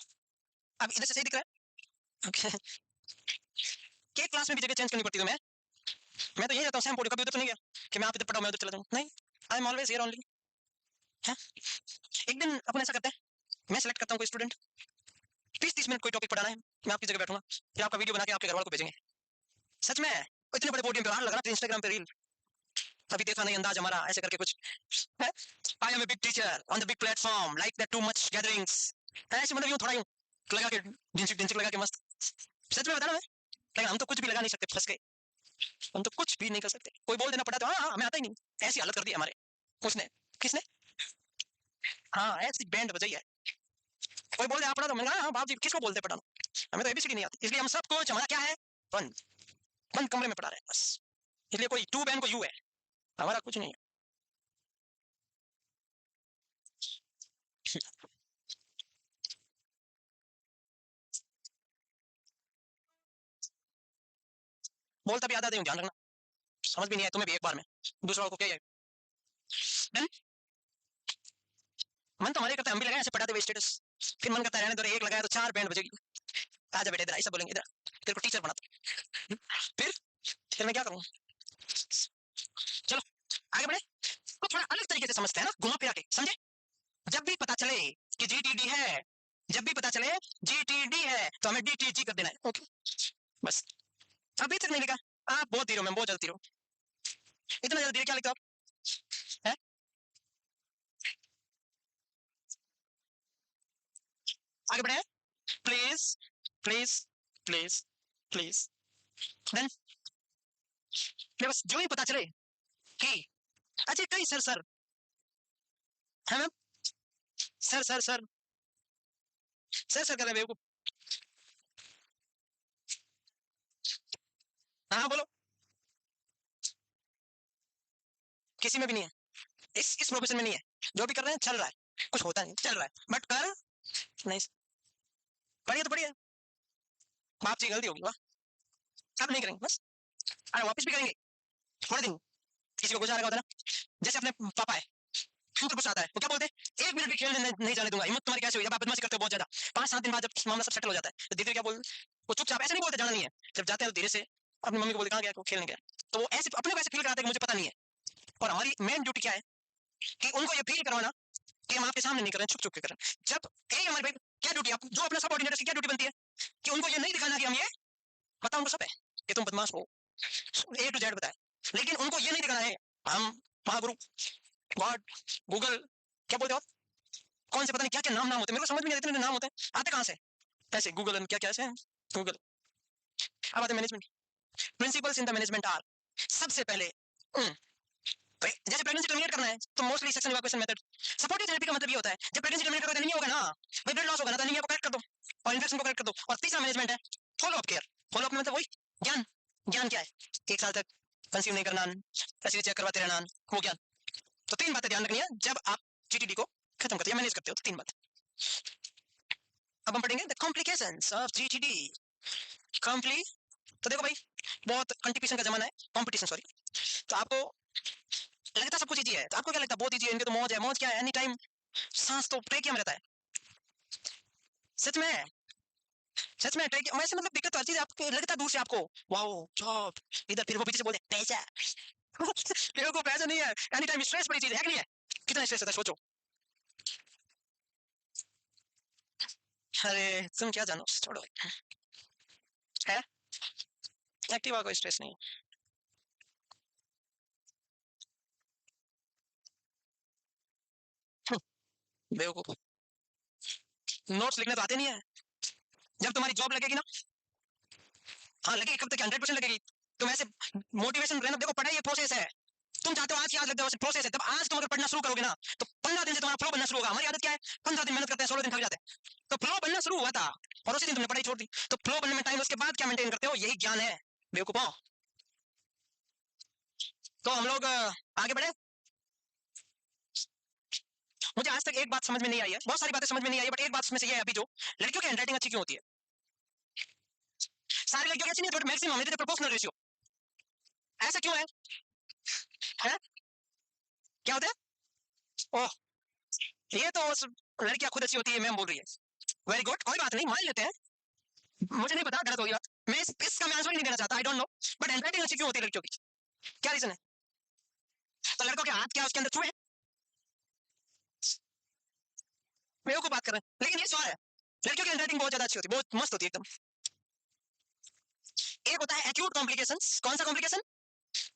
[SPEAKER 1] अब इधर से सही दिख रहा है? ओके। के क्लास में भी जगह चेंज करनी पड़ती है तुम्हें? मैं तो यही रहता हूँ सेम पढ़ू, कभी उधर तो नहीं गया कि मैं आप इधर पढ़ाऊँ मैं उधर चला जाऊँ, नहीं, I am always here only. एक दिन अपन ऐसा करते हैं, मैं सेलेक्ट करता हूँ कोई स्टूडेंट, 30-30 मिनट कोई टॉपिक पढ़ाना है, मैं आपकी जगह बैठूंगा, फिर आपका वीडियो बना के आपके घर वालों को भेजेंगे। सच में इतने बड़े पोडियम पे बाहर लग रहा है इंस्टाग्राम पे रील, अभी देखा नहीं अंदाज हमारा, ऐसे करके कुछ है। I am a big teacher on the big platform like that too much gatherings, ऐसे मतलब यूं थोड़ा यूं लगा के जिंसिक जिंसिक लगा के मस्त। सच में बता रहा मैं, लेकिन हम तो कुछ भी लगा नहीं सकते, फंस गए, हम तो कुछ भी नहीं कर सकते। कोई बोल देना पड़ा तो हाँ हाँ हमें आता ही नहीं, ऐसी हालत कर दी हमारे उसने, किसने, हाँ ऐसी बैंड बजाई है। कोई बोल दे आप पढ़ा, तो मैंने कहा हाँ बाप जी किसको बोलते पढ़ाना, हमें तो एबीसीडी नहीं आती, इसलिए हम सब कुछ हमारा क्या है, बंद, बंद कमरे में पढ़ा रहे हैं बस, इसलिए कोई टू बैन को यू है, हमारा कुछ नहीं है। बोलता भी आधा दे, ध्यान रखना, समझ भी नहीं आया तुम्हें भी एक बार में, दूसरा को क्या है। Then, मन तो हमारे करता है, हम भी लगाए ऐसे पढ़ाते हुए स्टेटस, फिर मन करता है रहने दो, एक लगाया तो 4 बैंड बजेगी, आजा बेटे इधर, ऐसा बोलेंगे इधर तेरे को टीचर बनाता, फिर मैं क्या करूँ। चलो आगे बढ़े, तो थोड़ा अलग तरीके से समझते हैं ना, घुमा फिरा के, समझे। जब भी पता चले कि जीटीडी है, जब भी पता चले जीटीडी है तो हमें डीटीजी कर देना है, ओके बस। अभी तक नहीं लिखा, आप बहुत धीरे हो, मैं बहुत जल्दी हो, इतना जल्दी क्या लिखते हो आप, है? आगे बढ़े, please please please please. Then बस जो ही पता चले कि अच्छा कहीं सर सर, है ma'am, sir sir sir sir sir कर रहे बेवकूफ, हाँ बोलो, किसी में भी नहीं है, इस प्रोफेशन में नहीं है, जो भी कर रहे हैं चल रहा है, कुछ होता नहीं चल रहा है, बट कर नहीं, बढ़िया तो बढ़िया, बाप जी गलती होगी वाह, अब नहीं करेंगे बस, अरे वापस भी करेंगे थोड़े दिन, किसी को गुजारा होता ना, जैसे अपने पापा है, उनको गुस्सा आता है वो क्या बोलते हैं, 1 मिनट भी खेलने नहीं जाने दूंगा, हिम्मत तुम्हारी कैसे हुई, जब आप बदमाशी करते हो बहुत ज्यादा, 5-7 दिन बाद जब मामला सब सेटल हो जाता है तो धीरे क्या बोल, वो चुपचाप ऐसे नहीं बोलते जाना नहीं है, जब जाते हैं तो धीरे से अपनी मम्मी को बोलते कहाँ गया, खेलने गया, तो वो ऐसे अपने को ऐसे फील कराते हैं कि मुझे पता नहीं है, और हमारी मेन ड्यूटी क्या है कि उनको ये फील करवाना कि हम आपके सामने नहीं कर रहे हैं, छुप छुप के कर रहे हैं, जब यही हमारी क्या ड्यूटी है, जो अपना सबऑर्डिनेट की क्या ड्यूटी बनती है कि उनको ये नहीं दिखाना कि हम ये पता उनको सब है कि तुम बदमाश हो, ए टू जेड बताए, लेकिन उनको ये नहीं दिखाना है हम महागुरु, गॉड, गूगल, क्या बोलते हो आप, कौन से पता नहीं क्या क्या नाम नाम होते हैं, मेरे को समझ में नहीं आते इतने नाम होते हैं, आते कहाँ से, ऐसे गूगल क्या क्या ऐसे गूगल। अब आते management, principles in the management are, सबसे पहले जैसे प्रेगनेंसी टर्मिनेट करना है तो mostly section evacuation method, supportive therapy का मतलब ये होता है जब प्रेगनेंसी टर्मिनेट करोगे एनीमिया होगा ना, भाई ब्लड लॉस होगा ना, तो एनीमिया को करेक्ट कर दो और इन्फेक्शन को करेक्ट कर दो, और तीसरा मैनेजमेंट है follow up care, follow up में मतलब वही ज्ञान, ज्ञान क्या है, 1 साल तक कंसीव नहीं करना, ऐसे चेक करवाते रहना, वो ज्ञान, तो 3 बातें ध्यान रखनी है जब आप जीटीडी को खत्म करते हो या मैनेज करते हो, तो 3 बात। अब हम पढ़ेंगे द कॉम्प्लिकेशंस ऑफ जीटीडी, कॉम्प्ली, तो देखो भाई बहुत कंपटीशन का जमाना है, कंपटीशन सॉरी, तो आपको लगता सब कुछ इजी है, तो आपको क्या लगता है बहुत इजी है, इनके तो मौज है, मौज क्या है, एनी टाइम सांस तो ट्रेकिया में रहता है, सच में, सच में ट्रेकिया वैसे मतलब दिक्कत तो हर चीज आपको लगता है दूर से आपको वाओ जॉब, इधर फिर वो पीछे से बोलते पैसा, मेरे को पैसा नहीं है, एनी टाइम स्ट्रेस बड़ी चीज है कि नहीं है, कितना स्ट्रेस होता है सोचो, अरे तुम क्या जानो, छोड़ो। है एक्टिवा कोई स्ट्रेस नहीं। बेवकूफ, नोट्स लिखने तो आते नहीं है। जब तुम्हारी जॉब लगेगी ना, हाँ लगेगी, कब तक 100% लगेगी। तुम ऐसे मोटिवेशन रहना, देखो पढ़ाई ये प्रोसेस है। तुम चाहते हो आज याद लग जाए, प्रोसेस है। तब आज तुम अगर पढ़ना शुरू करोगे ना, तो 15 दिन से तुम्हारा फ्लो बनना शुरू होगा। हमारी आदत क्या है, 15 दिन मेहनत करते हैं, 16 दिन थक जाते हैं। तो फ्लो बनना शुरू हुआ था और उसी दिन तुमने पढ़ाई छोड़ दी। तो फ्लो बनने में टाइम, उसके बाद क्या मेंटेन करते हो, यही ज्ञान है बेवकूफों। तो हम लोग आगे बढ़े। मुझे आज तक एक बात समझ में नहीं आई है, बहुत सारी बातें समझ में नहीं आई है, बट एक बात में से ये है अभी, जो लड़कियों की हैंडराइटिंग अच्छी क्यों होती है। सारी लड़कियों की अच्छी नहीं है, maximum it is proportional ratio. ऐसा क्यों है? क्या होता है? ओह, ये तो लड़कियां खुद अच्छी होती है, मैम बोल रही है। वेरी गुड, कोई बात नहीं, मान लेते हैं। मुझे नहीं पता, गलत होगी बात। मैं इसका मैं आंसर ही नहीं देना चाहता, आई डोंट नो। बट हैंडराइटिंग अच्छी क्यों होती है लड़कियों की, क्या रीजन है? तो लड़कों के हाथ क्या उसके अंदर छुए? बेवकूफ बात कर रहे हैं, लेकिन ये सवाल है। लड़कियों की हैंडराइटिंग बहुत ज्यादा अच्छी होती है, बहुत मस्त होती है एकदम। एक होता है एक्यूट कॉम्प्लिकेशंस, कौन सा कॉम्प्लिकेशन?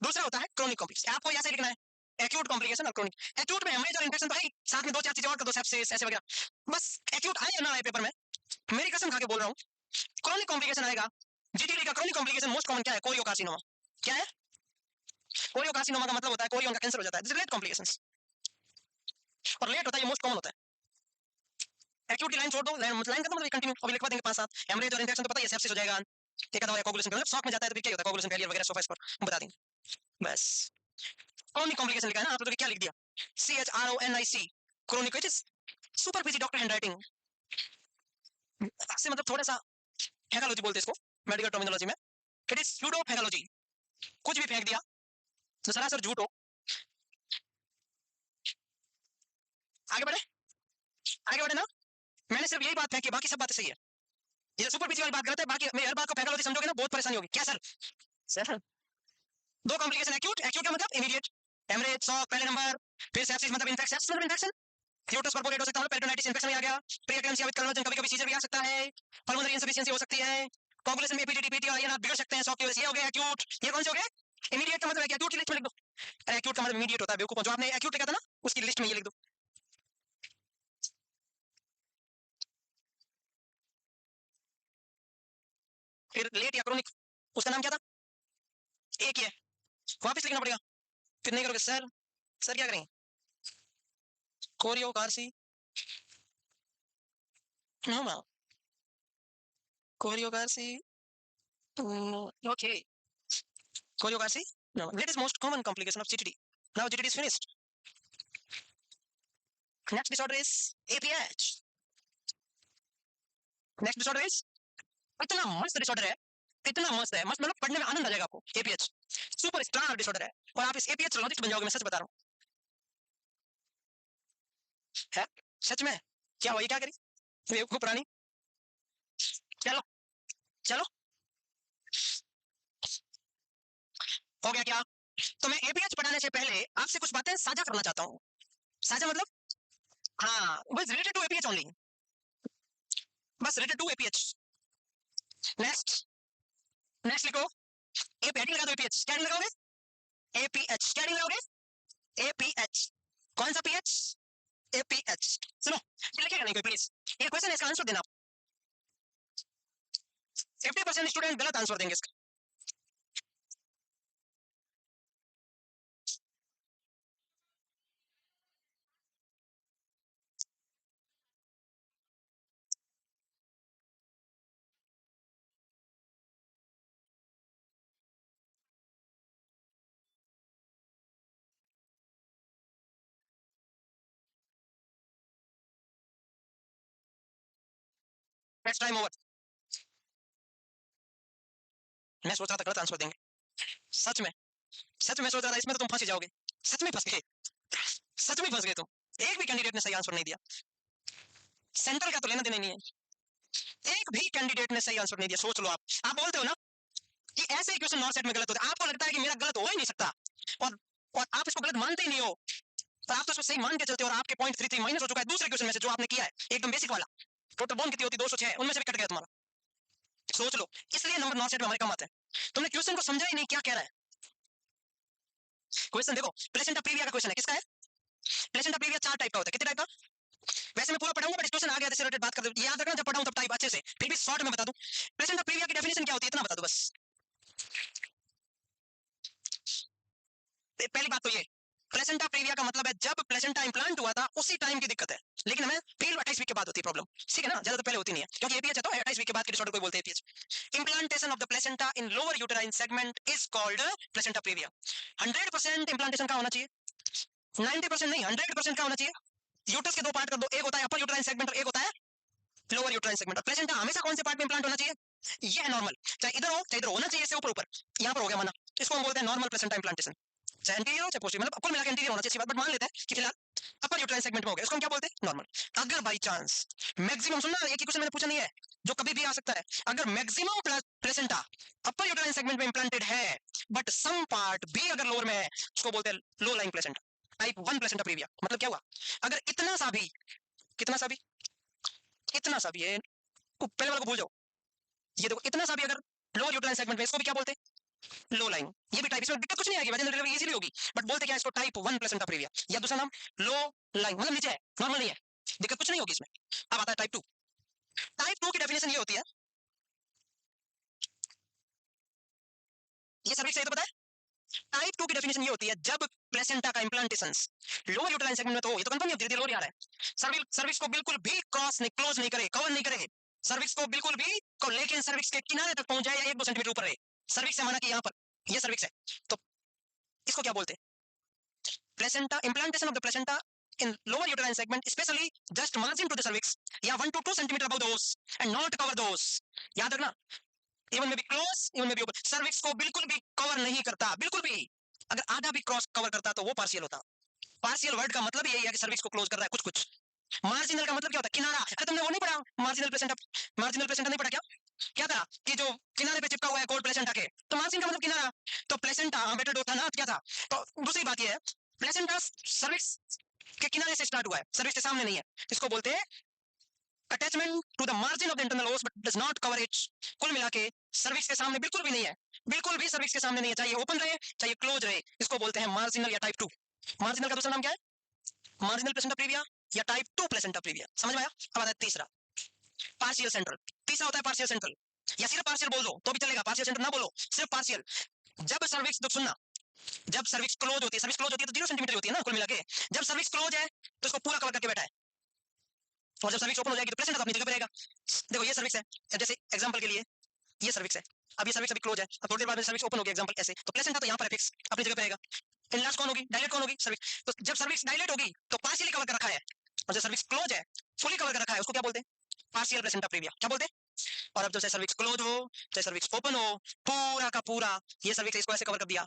[SPEAKER 1] दूसरा होता है क्रोनिक कॉम्प्लिकेशन। आपको ऐसे लिखना है, एक्यूट कॉम्प्लिकेशन और क्रोनिक। एक्यूट में हेमरेज और इन्फेक्शन तो है ही, साथ में दो चार चीजें और कर दो, सेप्सिस ऐसे वगैरह। बस एक्यूट आए या ना आए पेपर में, मेरी कसम खा के बोल रहा हूँ, क्रोनिक कॉम्प्लिकेशन आएगा। जीटीडी का क्रोनिक कॉम्प्लिकेशन मोस्ट कॉमन क्या है, कोरियोकार्सिनोमा। क्या है? कोरियोकार्सिनोमा का मतलब होता है कोरियन का कैंसर हो जाता है, लेट कॉम्प्लिकेशंस। और लेट होता है, ये मोस्ट कॉमन होता है। एक्यूट की लाइन छोड़ दो, लाइन खत्म, मतलब कंटिन्यू अभी लिखवा देंगे 5-7। हेमरेज और इन्फेक्शन तो पता ही है, सेप्सिस हो जाएगा। एक आधा कोगुलेशन मतलब शॉक में जाता है, तो फिर क्या होता है, कोगुलेशन फेलियर वगैरह सोफा, इस पर बता देंगे बस। क्रोनिक कॉम्प्लिकेशन लिखा है ना, आप लोगों ने क्या लिख दिया, CHRONIC, chronic, which is super busy doctor handwriting से, मतलब थोड़ा सा फेगोलॉजी बोलते हैं इसको मेडिकल टर्मिनोलॉजी में। इट इज स्यूडो फेगोलॉजी, कुछ भी फेंक दिया तो सरासर झूठ हो। आगे बढ़े, आगे बढ़े ना। मैंने सिर्फ यही बात फेंकी, बाकी सब बातें सही है। ये सुपर बिजी वाली बात गलत है, बाकी मेरी हर बात को फेगोलॉजी समझोगे ना, बहुत परेशानी होगी। क्या सर? सर दो कॉम्प्लिकेशन, एक्यूट, एक्यूट का मतलब इमीडिएट हेमरेज, शॉक पहले नंबर, फिर सेप्सिस मतलब इन्फेक्शन, फ्यूटस परफोरेट हो सकता है, पेरिटोनाइटिस इन्फेक्शन भी आ गया, प्री-एक्लेम्सिया विद कन्वर्जन, कभी-कभी सीजर भी आ सकता है, पल्मोनरी इनसफिशिएंसी हो सकती है, कोगुलेशन में एपीटी डीपीटी और आईएनआर बिगड़ सकते हैं, शॉक की वजह से। ये हो गया एक्यूट। ये कौन से हो गए? इमीडिएट का मतलब है कि एक्यूट की लिस्ट में लिख दो। अरे एक्यूट का मतलब इमीडिएट होता है बेवकूफ, जो आपने एक्यूट लिखा था ना, उसकी लिस्ट में ये लिख दो। फिर लेट या क्रोनिक, उसका नाम क्या था? एक ही है, वापस लिखना पड़ेगा। फिर नहीं करोगे सर, सर क्या करेंगे? कोरियोकार्सी, नो कोरियोकार्सी, ओके, कोरियोकार्सी, no, that is most common complication of GTD. Now GTD is finished. Next disorder is APH. Next disorder is, इतना मस्त डिसऑर्डर है, इतना मस्त है, मस्त मतलब पढ़ने में आनंद आ जाएगा आपको। एपीएच सुपर स्टार डिसऑर्डर है, और आप इस एपीएच लॉजिस्ट बन जाओगे, मैं सच बता रहा हूँ। है सच में, क्या हुआ, ये क्या करी बेवकूफ प्राणी। चलो चलो, हो गया क्या? तो मैं एपीएच पढ़ाने से पहले आपसे कुछ बातें साझा करना चाहता हूँ। साझा मतलब, हाँ बस रिलेटेड टू एपीएच ओनली, बस related to APH. Next, next लिखो, ए हेडिंग लगा दो, एपीएच क्या लगाओगे, एपीएच क्या लगाओगे, एपीएच। कौन सा पीएच? एपीएच। सुनो, ये लिखेगा नहीं कोई प्लीज, ये क्वेश्चन है, इसका आंसर देना। 50% स्टूडेंट गलत आंसर देंगे इसका। Next time over. मैं सोच रहा था गलत आंसर देंगे, सच में, सच में सोच रहा था इसमें तो तुम फंस जाओगे। सच में फंस गए, सच में फंस गए तुम। एक भी कैंडिडेट ने सही आंसर नहीं दिया, सेंटर का तो लेना देना नहीं है, एक भी कैंडिडेट ने सही आंसर नहीं दिया। सोच लो, आप बोलते हो ना कि ऐसे ही क्वेश्चन नॉर्थ सेट में गलत होते हैं, आपको लगता है कि मेरा गलत हो ही नहीं सकता, और और आप इसको गलत मानते ही नहीं हो, तो आप तो इसको सही मान के चलते हो, और आपके 0.33 माइनस हो चुका है दूसरे क्वेश्चन में से जो आपने किया है, एकदम बेसिक वाला। टोटल बोन कितनी होती है? 206, उनमें से भी कट गया तुम्हारा, सोच लो। इसलिए नंबर 9 सेट में हमारे कम आते हैं। तुमने क्वेश्चन को समझा ही नहीं क्या कह रहा है। क्वेश्चन देखो, प्लेसेंटा प्रीविया का क्वेश्चन है, किसका है? प्लेसेंटा प्रीविया 4 टाइप का होता है। कितने टाइप का? वैसे मैं पूरा पढ़ाऊंगा, बट क्वेश्चन आ गया तो रिलेटेड बात कर दो, याद रखना जब पढ़ाऊं तब टाइप अच्छे से, फिर भी शॉर्ट में बता दूं। प्लेसेंटा प्रीविया की डेफिनेशन क्या होती है इतना बता दो बस। पहली बात तो ये, प्लेसेंटा प्रीविया का मतलब है जब प्लेसेंटा इंप्लांट हुआ था उसी टाइम की दिक्कत है, लेकिन हमें फील 28 वीक के बाद होती है प्रॉब्लम, ठीक है ना, ज्यादा तो पहले होती नहीं है, क्योंकि एपीएच है तो 28 वीक के बाद के डिसऑर्डर को बोलते हैं APH. Implantation of the placenta in lower uterine segment is called placenta previa. 100% implantation का होना चाहिए, 90% नहीं, 100% का होना चाहिए। यूट्रस के दो पार्ट कर दो, एक होता है अपर यूटेराइन सेगमेंट और एक होता है लोअर यूटेराइन सेगमेंट। और प्लेसेंटा हमेशा कौन से पार्ट में इंप्लांट होना चाहिए? ये है नॉर्मल, चाहे इधर हो चाहे इधर होना चाहिए, इससे ऊपर ऊपर, यहाँ पर हो गया माना, इसको हम बोलते हैं नॉर्मल प्लेसेंटा इंप्लांटेशन। चाहे एंटीरियर हो चाहे पोस्टीरियर, मतलब कुल मिलाकर एंटीरियर होना चाहिए, बात, बट मान लेते हैं कि फिलहाल अपर यूटेराइन सेगमेंट में हो गया, इसको हम क्या बोलते हैं? नॉर्मल। अगर बाई चांस मैक्सिमम, सुनना एक ही क्वेश्चन मैंने पूछा नहीं है, जो कभी भी आ सकता है, अगर मैक्सिमम प्लेसेंटा अपर यूटेराइन सेगमेंट में इंप्लांटेड है बट सम पार्ट भी अगर लोअर में है, उसको बोलते हैं low lying placenta, type 1 placenta previa. मतलब क्या हुआ? अगर इतना सा भी, कितना सा भी, इतना सा भी है, पहले वाले को भूल जाओ, ये देखो इतना सा भी अगर लोअर यूटेराइन सेगमेंट में, इसको भी क्या बोलते हैं? लो लाइन। ये भी टाइप, इसमें दिक्कत कुछ नहीं आएगी, वजन डिलीवरी इजीली होगी, बट बोलते क्या इसको? टाइप 1 प्लेसेंटा प्रीविया, या दूसरा नाम लो लाइन, मतलब नीचे है, नॉर्मल नहीं है, दिक्कत कुछ नहीं होगी इसमें। अब आता है टाइप 2। टाइप 2 की डेफिनेशन ये होती है, ये सभी सही तो पता है। टाइप 2 की डेफिनेशन ये होती है जब प्लेसेंटा का इंप्लांटेशन लोअर यूटेराइन सेगमेंट में, तो ये तो कंफर्म है, धीरे धीरे लोअर आ रहा है, सर्विक्स को बिल्कुल भी क्रॉस नहीं, क्लोज नहीं करे, कवर नहीं करे सर्विक्स को बिल्कुल भी, लेकिन सर्विक्स के किनारे तक पहुंच जाए या 1-2 सेंटीमीटर ऊपर रहे सर्विक्स से, माना कि यहाँ पर ये सर्विक्स है, तो इसको क्या बोलते हैं? Placenta, implantation of the placenta in lower uterine segment, especially just margin to the cervix, या 1 to 2 centimeter above those and not cover those. याद रखना, even may be close, even may be open. cervix को बिल्कुल भी cover नहीं करता, बिल्कुल भी। अगर आधा भी क्रॉस कवर करता तो वो पार्शियल होता। पार्शियल वर्ड का मतलब यही है कि सर्विक्स को क्लोज कर रहा है कुछ कुछ। मार्जिनल का मतलब क्या होता है? किनारा। अरे तुमने वो नहीं पढ़ा मार्जिनल प्लेसेंटा? मार्जिनल प्लेसेंटा नहीं पढ़ा क्या? क्या था कि जो किनारे पे चिपका हुआ है कोल्ड प्लेसेंटा के, तो मार्जिन का मतलब किनारा। तो प्लेसेंटा बेटर डो था ना, क्या था? तो दूसरी बात ये है, प्लेसेंटा सर्विक्स के किनारे से स्टार्ट हुआ है, सर्विक्स के सामने नहीं है, इसको बोलते हैं attachment to the margin of the internal os but does not cover it. कुल मिला के सर्विक्स के सामने बिल्कुल भी नहीं है, बिल्कुल भी सर्विक्स के सामने नहीं है, चाहे ओपन रहे चाहे क्लोज रहे, इसको बोलते हैं मार्जिनल या टाइप 2। मार्जिनल का दूसरा नाम क्या है? मार्जिनल प्लेसेंटा प्रीविया या टाइप 2 प्लेसेंटा प्रीविया। समझ में आया? अब आता है तीसरा, पार्शियल सेंट्रल। तीसरा होता है पार्शियल सेंट्रल, या सिर्फ पार्शियल बोल दो तो भी चलेगा, पार्शियल सेंट्रल ना बोलो, सिर्फ पार्शियल। जब सर्विक्स, सुनना, जब सर्विक्स क्लोज होती है, सर्विक्स क्लोज होती है तो 0 सेंटीमीटर होती है ना कुल मिला के, जब सर्विक्स क्लोज है तो इसको पूरा कवर करके बैठा है, और जब सर्विक्स ओपन हो जाएगी तो प्लेसेंटा तो अपनी जगह पे रहेगा। देखो ये सर्विक्स है, जैसे एग्जांपल के लिए ये सर्विक्स है, अब ये सर्विक्स अभी क्लोज है, अब थोड़ी देर बाद में सर्विक्स ओपन होगी, एग्जांपल ऐसे, तो प्लेसेंटा तो यहाँ पर है फिक्स, अपनी जगह पे रहेगा। इनलार्ज कौन होगी? डायलेट कौन होगी? सर्विक्स। तो जब सर्विक्स डायलेट होगी तो पार्शियली कवर कर रखा है, और जब सर्विक्स क्लोज है, फुली कवर कर रखा है, उसको क्या बोलते हैं? Partial placenta previa. क्या बोलते हैं? और अब जब सर्विक्स क्लोज हो चाहे सर्विक्स ओपन हो, पूरा का पूरा ये सर्विक्स इसको ऐसे कवर कर दिया,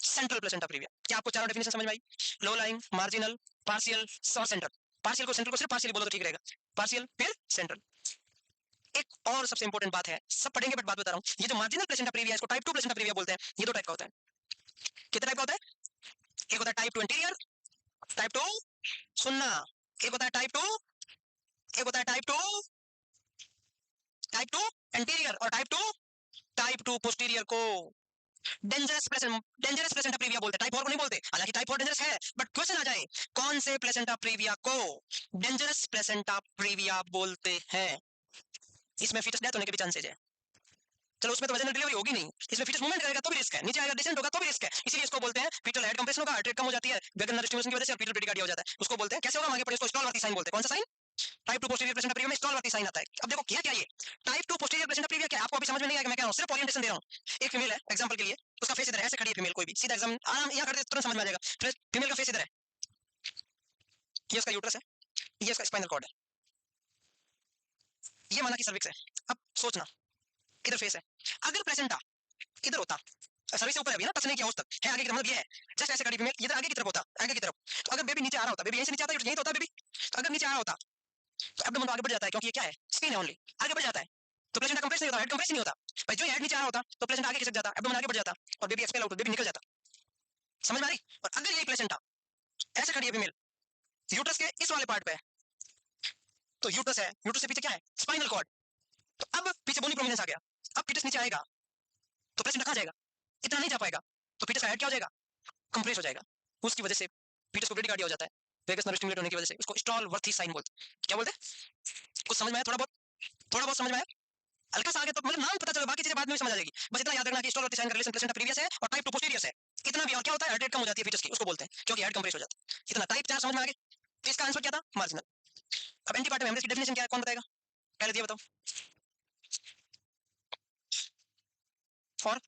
[SPEAKER 1] सेंट्रल प्लेसेंटा प्रीविया। क्या आपको चारों डेफिनेशन समझ में आई? लो लाइंग, मार्जिनल, पार्शियल और सेंट्रल। पार्शियल को सेंट्रल को सिर्फ पार्शियली बोलो तो ठीक रहेगा, पार्शियल फिर सेंट्रल। एक और सबसे इंपॉर्टेंट बात है, सब पढ़ेंगे बट बात बता रहा हूं, ये जो मार्जिनल प्लेसेंटा प्रीविया इसको टाइप 2 प्लेसेंटा प्रीविया बोलते हैं। ये दो टाइप का होता है। कितने टाइप का होता है? एक होता है टाइप 2 इंटीरियर, टाइप 2, सुनना, एक होता है टाइप 2, एक होता है टाइप 2, टाइप 2 इंटीरियर, और टाइप 2 पोस्टीरियर को डेंजरस प्लेसेंटा प्रीविया बोलते हैं, टाइप 4 को नहीं बोलते। हालांकि टाइप 4 डेंजरस है, बट क्वेश्चन आ जाए कौन से प्लेसेंटा प्रीविया को डेंजरस प्लेसेंटा प्रीविया बोलते हैं? इसमें फीटस डेथ होने के भी चांसेस है। चलो उसमें तो वजन डिलीवरी होगी नहीं, इसमें फीटस मूवमेंट करेगा तो भी रिस्क है, नीचे आएगा डिसेंट होगा तो भी रिस्क है, इसीलिए इसको बोलते हैं फीटल हेड कंप्रेशन होगा, हार्ट रेट कम हो जाती है वेगनर स्टिमुलेशन की वजह से, और फीटल ब्रेडिकार्डिया हो जाता है, उसको बोलते हैं कैसे होगा? आगे पढ़े, इसको स्टॉल वर्ती साइन बोलते हैं। कौन सा sign? Type 2 posterior placenta praevia में स्टॉल वर्ती साइन आता है। अब देखो क्या क्या ये टाइप 2 पोस्टीरियर प्लेसेंटा प्रीविया क्या, आपको अभी समझ में नहीं आएगा, मैं कह रहा हूं सिर्फ ओरिएंटेशन दे रहा हूं। एक फीमेल है एग्जांपल के लिए, उसका फेस इधर है, ऐसे खड़ी है फीमेल, कोई भी सीधा एग्जाम आराम यहां कर दे तुरंत समझ में आ जाएगा। फीमेल का फेस इधर है, ये उसका यूट्रस है, ये उसका स्पाइनल कॉर्ड है, ये माना कि सर्विक्स है। अब सोचना, इधर फेस है, अगर प्लेसेंटा इधर होता, सर्विस से ऊपर है अभी ना, टच नहीं किया उस तक है, आगे की तरफ, मतलब ये है जस्ट ऐसे खड़ी फीमेल, इधर आगे की तरफ होता, आगे की तरफ, तो अगर बेबी नीचे आ रहा होता, बेबी यहीं से नीचे आता है, यहीं तो होता है बेबी, तो अगर नीचे आ रहा होता तो एब्डोमेन आगे बढ़ जाता है, क्योंकि ये क्या है? स्किन है ओनली, आगे बढ़ जाता है, तो प्लेसेंटा कंप्रेस नहीं होता, हेड कंप्रेस नहीं होता भाई, जो हेड नीचे आ रहा होता तो प्लेसेंटा आगे खिसक जाता, एब्डोमेन आगे बढ़ जाता, और बेबी एक्सपेल आउट, बेबी निकल जाता। समझ में आ रही? और अगर ये प्लेसेंटा ऐसे खड़ी है फीमेल, यूट्रस के इस वाले पार्ट पे, तो यूट्रस है, यूट्रस से पीछे क्या है, स्पाइनल कॉर्ड। तो अब पीछे बोनी प्रोमिनेंस आ गया, अब फीटस नीचे आएगा तो प्लेसेंटा कहाँ जाएगा, इतना नहीं जा पाएगा, तो फीटस का हेड क्या हो जाएगा, कंप्रेस हो जाएगा। उसकी वजह से फीटस को ब्रेडिकार्डिया हो जाता है, वेगस नर्व स्टिमुलेट होने की वजह से। उसको स्टॉलवर्थी साइन बोलते हैं। क्या बोलते हैं, कुछ समझ में आया, थोड़ा बहुत समझ में आया, हल्का सा आगे तो मतलब नाम पता चलो, बाकी चीजें बाद में समझ आ जाएगी। बस इतना याद रखना कि स्टॉलवर्थी साइन का रिलेशन प्लेसेंटा प्रीवियस है और टाइप 2 पोस्टीरियस है, इतना भी। और क्या होता है, हार्ट रेट कम हो जाती है फीटस की, उसको बोलते हैं, क्योंकि हेड कंप्रेस हो जाता है। इतना टाइप 4 समझ में आ गया। तो इसका आंसर क्या था, मार्जिनल। अब एंटीपार्टम हेमरेज की डेफिनेशन क्या है, कौन बताएगा, पहले दिया बताओ। फॉर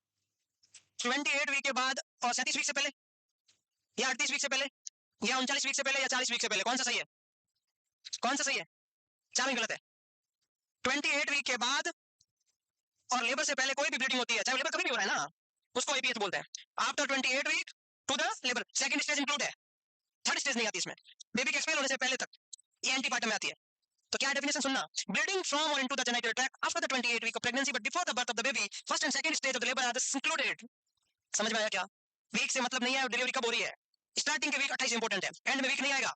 [SPEAKER 1] 28 वीक के बाद और 37 वीक से पहले, या 38 वीक से पहले, या 39 वीक से पहले, या 40 वीक से पहले, कौन सा सही है, कौन सा सही है, चारों ही गलत है। 28 वीक के बाद और लेबर से पहले कोई भी ब्लीडिंग होती है, चाहे लेबर कभी भी हो रहा है ना, उसको एपीएच बोलते हैं। After 28 week to the labour, second stage include है, थर्ड स्टेज नहीं आती इसमें, बेबी के एक्सपेल होने से पहले तक ये एंटीपार्टम में आती है। तो क्या डेफिनेशन सुनना, ब्लीडिंग फ्रॉम और into the genital tract after the 28 week of pregnancy but before the birth of the baby, first and second stage of the labour are included. समझ में आया क्या, वीक से मतलब नहीं है डिलीवरी कब हो रही है, स्टार्टिंग के वीक 28 इंपॉर्टेंट है, एंड में वीक नहीं आएगा।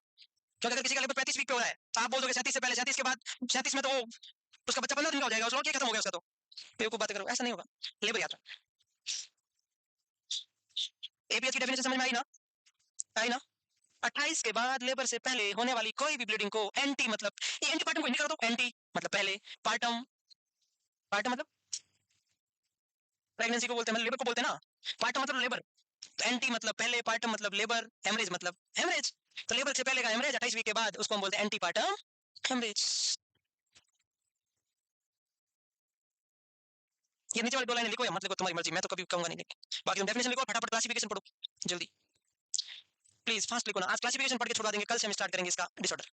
[SPEAKER 1] क्योंकि अगर किसी का लेबर 35 वीक पे हो रहा है तो आप बोल दोगे 37 से पहले, 37 के बाद, 37 में तो उसका बच्चा 15 दिन का हो जाएगा, उस लोग खत्म हो गया उसका, तो बेवकूफ बातें करो, ऐसा नहीं होगा। लेबर याद रख, एपीएच की डेफिनेशन समझ में आई ना, आई ना। 28 के बाद लेबर से पहले होने वाली कोई भी ब्लीडिंग को एंटी, मतलब ये एंटी पार्टम को हिंदी कर दो, एंटी मतलब पहले, पार्टम, पार्टम मतलब प्रेगनेंसी को बोलते हैं, मतलब लेबर को बोलते हैं ना, पार्टम मतलब लेबर, तो एंटी मतलब पहले, पार्टम मतलब लेबर, हेमरेज मतलब हेमरेज, तो लेबर से पहले का हेमरेज 28 वीक के बाद उसको हम बोलते हैं एंटी पार्टम हेमरेज। ये नीचे वाली दो लाइनें लिखो या मत लिखो, तुम्हारी मर्जी, मैं तो कभी कहूंगा नहीं लिखो। बाकी तुम डेफिनेशन लिखो, फटाफट क्लासिफिकेशन पढ़ो जल्दी, प्लीज फास्ट लिखो ना। आज क्लासिफिकेशन पढ़ के छुड़ा देंगे, कल से हम स्टार्ट करेंगे इसका डिसऑर्डर।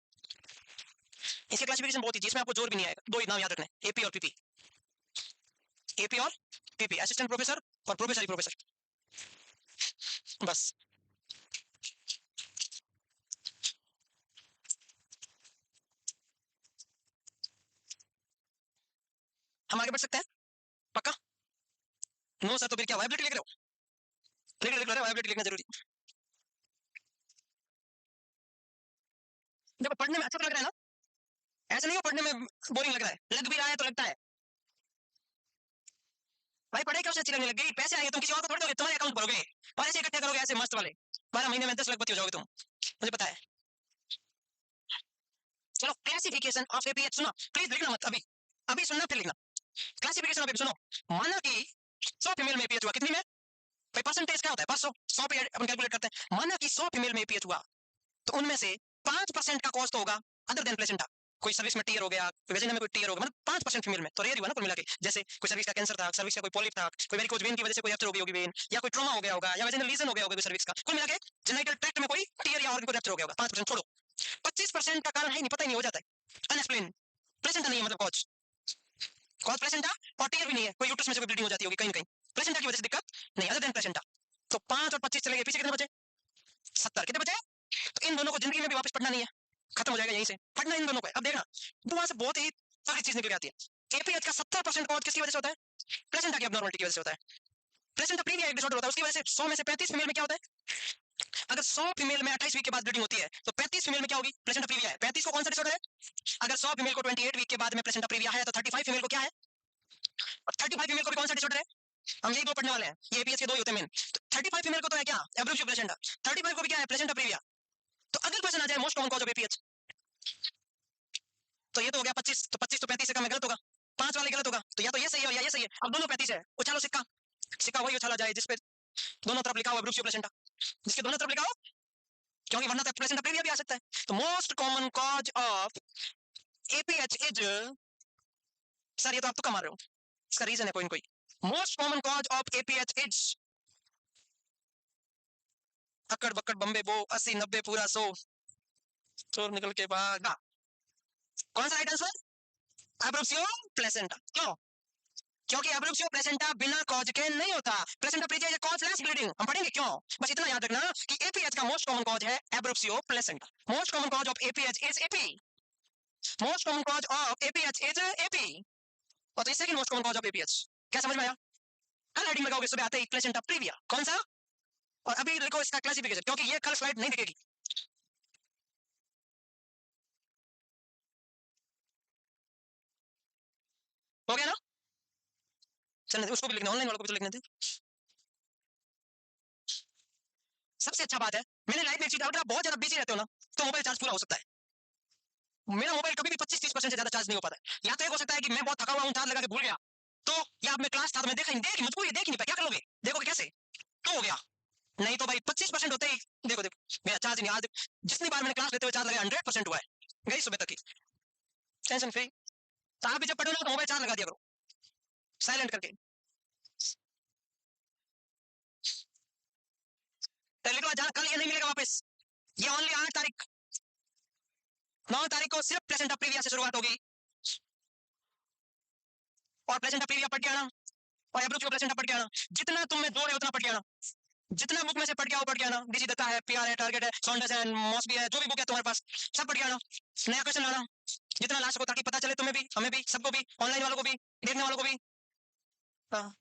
[SPEAKER 1] इसके क्लासिफिकेशन बहुत ही, जिसमें आपको जोर भी नहीं आएगा, दो ही नाम याद रखने, एपी और पीपी, एपी और पीपी, असिस्टेंट प्रोफेसर और प्रोफेसर ही प्रोफेसर, बस। हम आगे बढ़ सकते हैं, पक्का। नो सर, तो फिर क्या वाइबिलिटी लिख रहे हो, लिख रहे हो, वाइबिलिटी लिखना जरूरी। देखो पढ़ने में अच्छा तो लग रहा है ना, ऐसा नहीं हो पढ़ने में बोरिंग लग रहा है, लग भी रहा है तो लगता है भाई पढ़ाई कब से अच्छी लगने लग गई, पैसे आएंगे तुम किसी और को थोड़ी दोगे, तुम्हारे अकाउंट भरोगे, पैसे इकट्ठे करोगे ऐसे मस्त वाले, 12 महीने में 10 लाख हो जाओगे तुम, मुझे पता है। चलो क्लासिफिकेशन ऑफ एपीएच सुनो, प्लीज लिखना मत अभी, अभी सुनना फिर लिखना। क्लासिफिकेशन ऑफ एपीएच सुनो, माना कि 100 फीमेल में एपीएच हुआ, कितनी में, भाई परसेंटेज क्या होता है, 500, 100 पे अपन कैलकुलेट करते हैं। माना कि 100 फीमेल में एपीएच हुआ, तो उनमें से 5% का कॉस्ट होगा अदर देन प्लेसेंटा, कोई सर्विस में टीयर हो गया, वेजिना में कोई टीयर हो गया, मतलब 5% फीमेल में, तो रेयर हुआ ना कुल मिला के। जैसे कोई सर्विस का कैंसर था, सर्विस का कोई पॉलिप था, कोई वेरिकोज वेन की वजह से कोई रप्चर हो गई होगी वेन, या कोई ट्रॉमा हो गया होगा, या वेजिनल लीजन हो गया होगा कोई सर्विस का, कुल मिला के जेनिटल ट्रैक्ट में कोई टीयर या ऑर्गन को रप्चर हो गया होगा, 5% छोड़ो। 25% का कारण है नहीं, पता ही नहीं, हो जाता है अनएक्सप्लेन, प्लेसेंटा नहीं है, मतलब कॉज, कॉज प्लेसेंटा और टीयर भी नहीं है, कोई यूट्रस में से कोई ब्लीडिंग हो जाती होगी कहीं कहीं, प्लेसेंटा की वजह से दिक्कत नहीं, अदर देन प्लेसेंटा। तो 5 और 25 चले गए, पीछे कितने बचे, 70, कितने बचे। तो इन दोनों को जिंदगी में भी वापस पढ़ना नहीं है, खत्म हो जाएगा यहीं से, पढ़ना इन दोनों को है। अब देखना वहां से बहुत ही तगड़ी चीज निकल आती है, एपीएच का 70% कॉज किसकी वजह से होता है, प्लेसेंटा की अबनॉर्मलिटी की वजह से होता है। प्लेसेंटा प्रीविया एक डिसऑर्डर होता है, उसकी वजह से 100 में से 35 फीमेल में क्या होता है, अगर 100 फीमेल में 28 वीक के बाद ब्लीडिंग होती है तो 35 फीमेल में क्या होगी, प्लेसेंटा प्रीविया है। 35 को कौन सा डिसऑर्डर है, अगर 100 फीमेल को 28 वीक के बाद में प्लेसेंटा प्रीविया है तो 35 फीमेल को क्या है, और 35 फीमेल को भी कौन सा डिसऑर्डर है, हम यही दो पढ़ने वाले हैं, ये एपीएच के दो ही होते हैं मेन। तो 35 फीमेल को तो है क्या, एब्रूसिव प्लेसेंटा, 35 को भी क्या है, प्लेसेंटा प्रीविया। तो अगर क्वेश्चन आ जाए most common cause of APH, तो ये तो हो गया 25, तो 25 तो 35 से कम है, गलत होगा, 5 वाले गलत होगा, तो या तो ये सही है या ये सही है। अब दोनों 35 है, उछालो सिक्का, सिक्का वही उछाला जाए जिसपे दोनों तरफ लिखा हो एब्रूसिव प्लेसेंटा, जिसके दोनों तरफ लिखा हो, क्योंकि वरना तो प्लेसेंटा प्रीविया भी आ सकता है। तो most common cause of APH is, sir ये तो आप तुक्का मार रहे हो, इसका रीजन है कोई ना कोई। Most common cause of APH is अकड़ बकड़ बम्बे बो 80 90 पूरा 100 चोर निकल के भागा। कौन सा राइट आंसर, एब्रूसिव प्लेसेंटा। क्यों, क्योंकि एब्रूसिव प्लेसेंटा बिना कॉज के नहीं होता, placenta previa is causeless bleeding, हम पढ़ेंगे क्यों। बस इतना याद रखना कि एपीएच का मोस्ट कॉमन कॉज है abruptio placenta, most common cause of APH is AP, most common cause of APH is AP, और तो second most common cause of APH. क्या समझ में आया, कल हेडिंग लगाओगे सुबह आते ही प्लेसेंटा प्रीविया कौन सा, और अभी लिखो इसका क्लासिफिकेशन, क्योंकि ये कल स्लाइड नहीं दिखेगी। हो गया ना? चलने दे, उसको भी लिखना, ऑनलाइन वालों को भी तो लिखने दे। सबसे अच्छा बात है, मैंने लाइफ में एक चीज, अगर आप बहुत ज्यादा बिजी रहते हो ना तो मोबाइल चार्ज पूरा हो सकता है। मेरा मोबाइल कभी भी 25-30% से ज्यादा चार्ज नहीं हो पाता है। या तो एक हो सकता है कि मैं बहुत थका हुआ हूं, चार्ज लगा के भूल गया, तो या मैं क्लास था तो मैं देखा नहीं, देख मजबूरी देख नहीं पाया, क्या कर लोगे, देखोगे कैसे, तो हो गया। नहीं तो भाई 25% होते ही देखो देखो मेरा चार्ज नहीं, आज जितनी बार मैंने क्लास लेते हुए चार्ज लगाया 100% हुआ है, गई सुबह तक की, टेंशन फ्री। तो आप भी जब पढ़ो ना तो मोबाइल चार्ज लगा दिया करो, साइलेंट करके। तो लिखो कल ये नहीं मिलेगा वापस, ये ओनली 8 तारीख, 9 तारीख को सिर्फ प्रेजेंट ऑफ प्रीवियस से शुरुआत होगी, और प्रेजेंट ऑफ प्रीवियस पढ़ के आना, और एब्रोच प्रेजेंट पढ़ के आना, जितना तुम में जोर है उतना पढ़ के आना, जितना बुक में से पढ़ के आओ पढ़ के आना, डीसी दत्ता है, पीआर है, टारगेट है, सॉन्डर्स है, मॉस भी है, जो भी बुक है तुम्हारे पास सब पढ़ के आना, नया क्वेश्चन लाना, जितना लास्ट को, ताकि पता चले तुम्हें भी, हमें भी, सबको भी, ऑनलाइन वालों को भी, देखने वालों को भी। हाँ।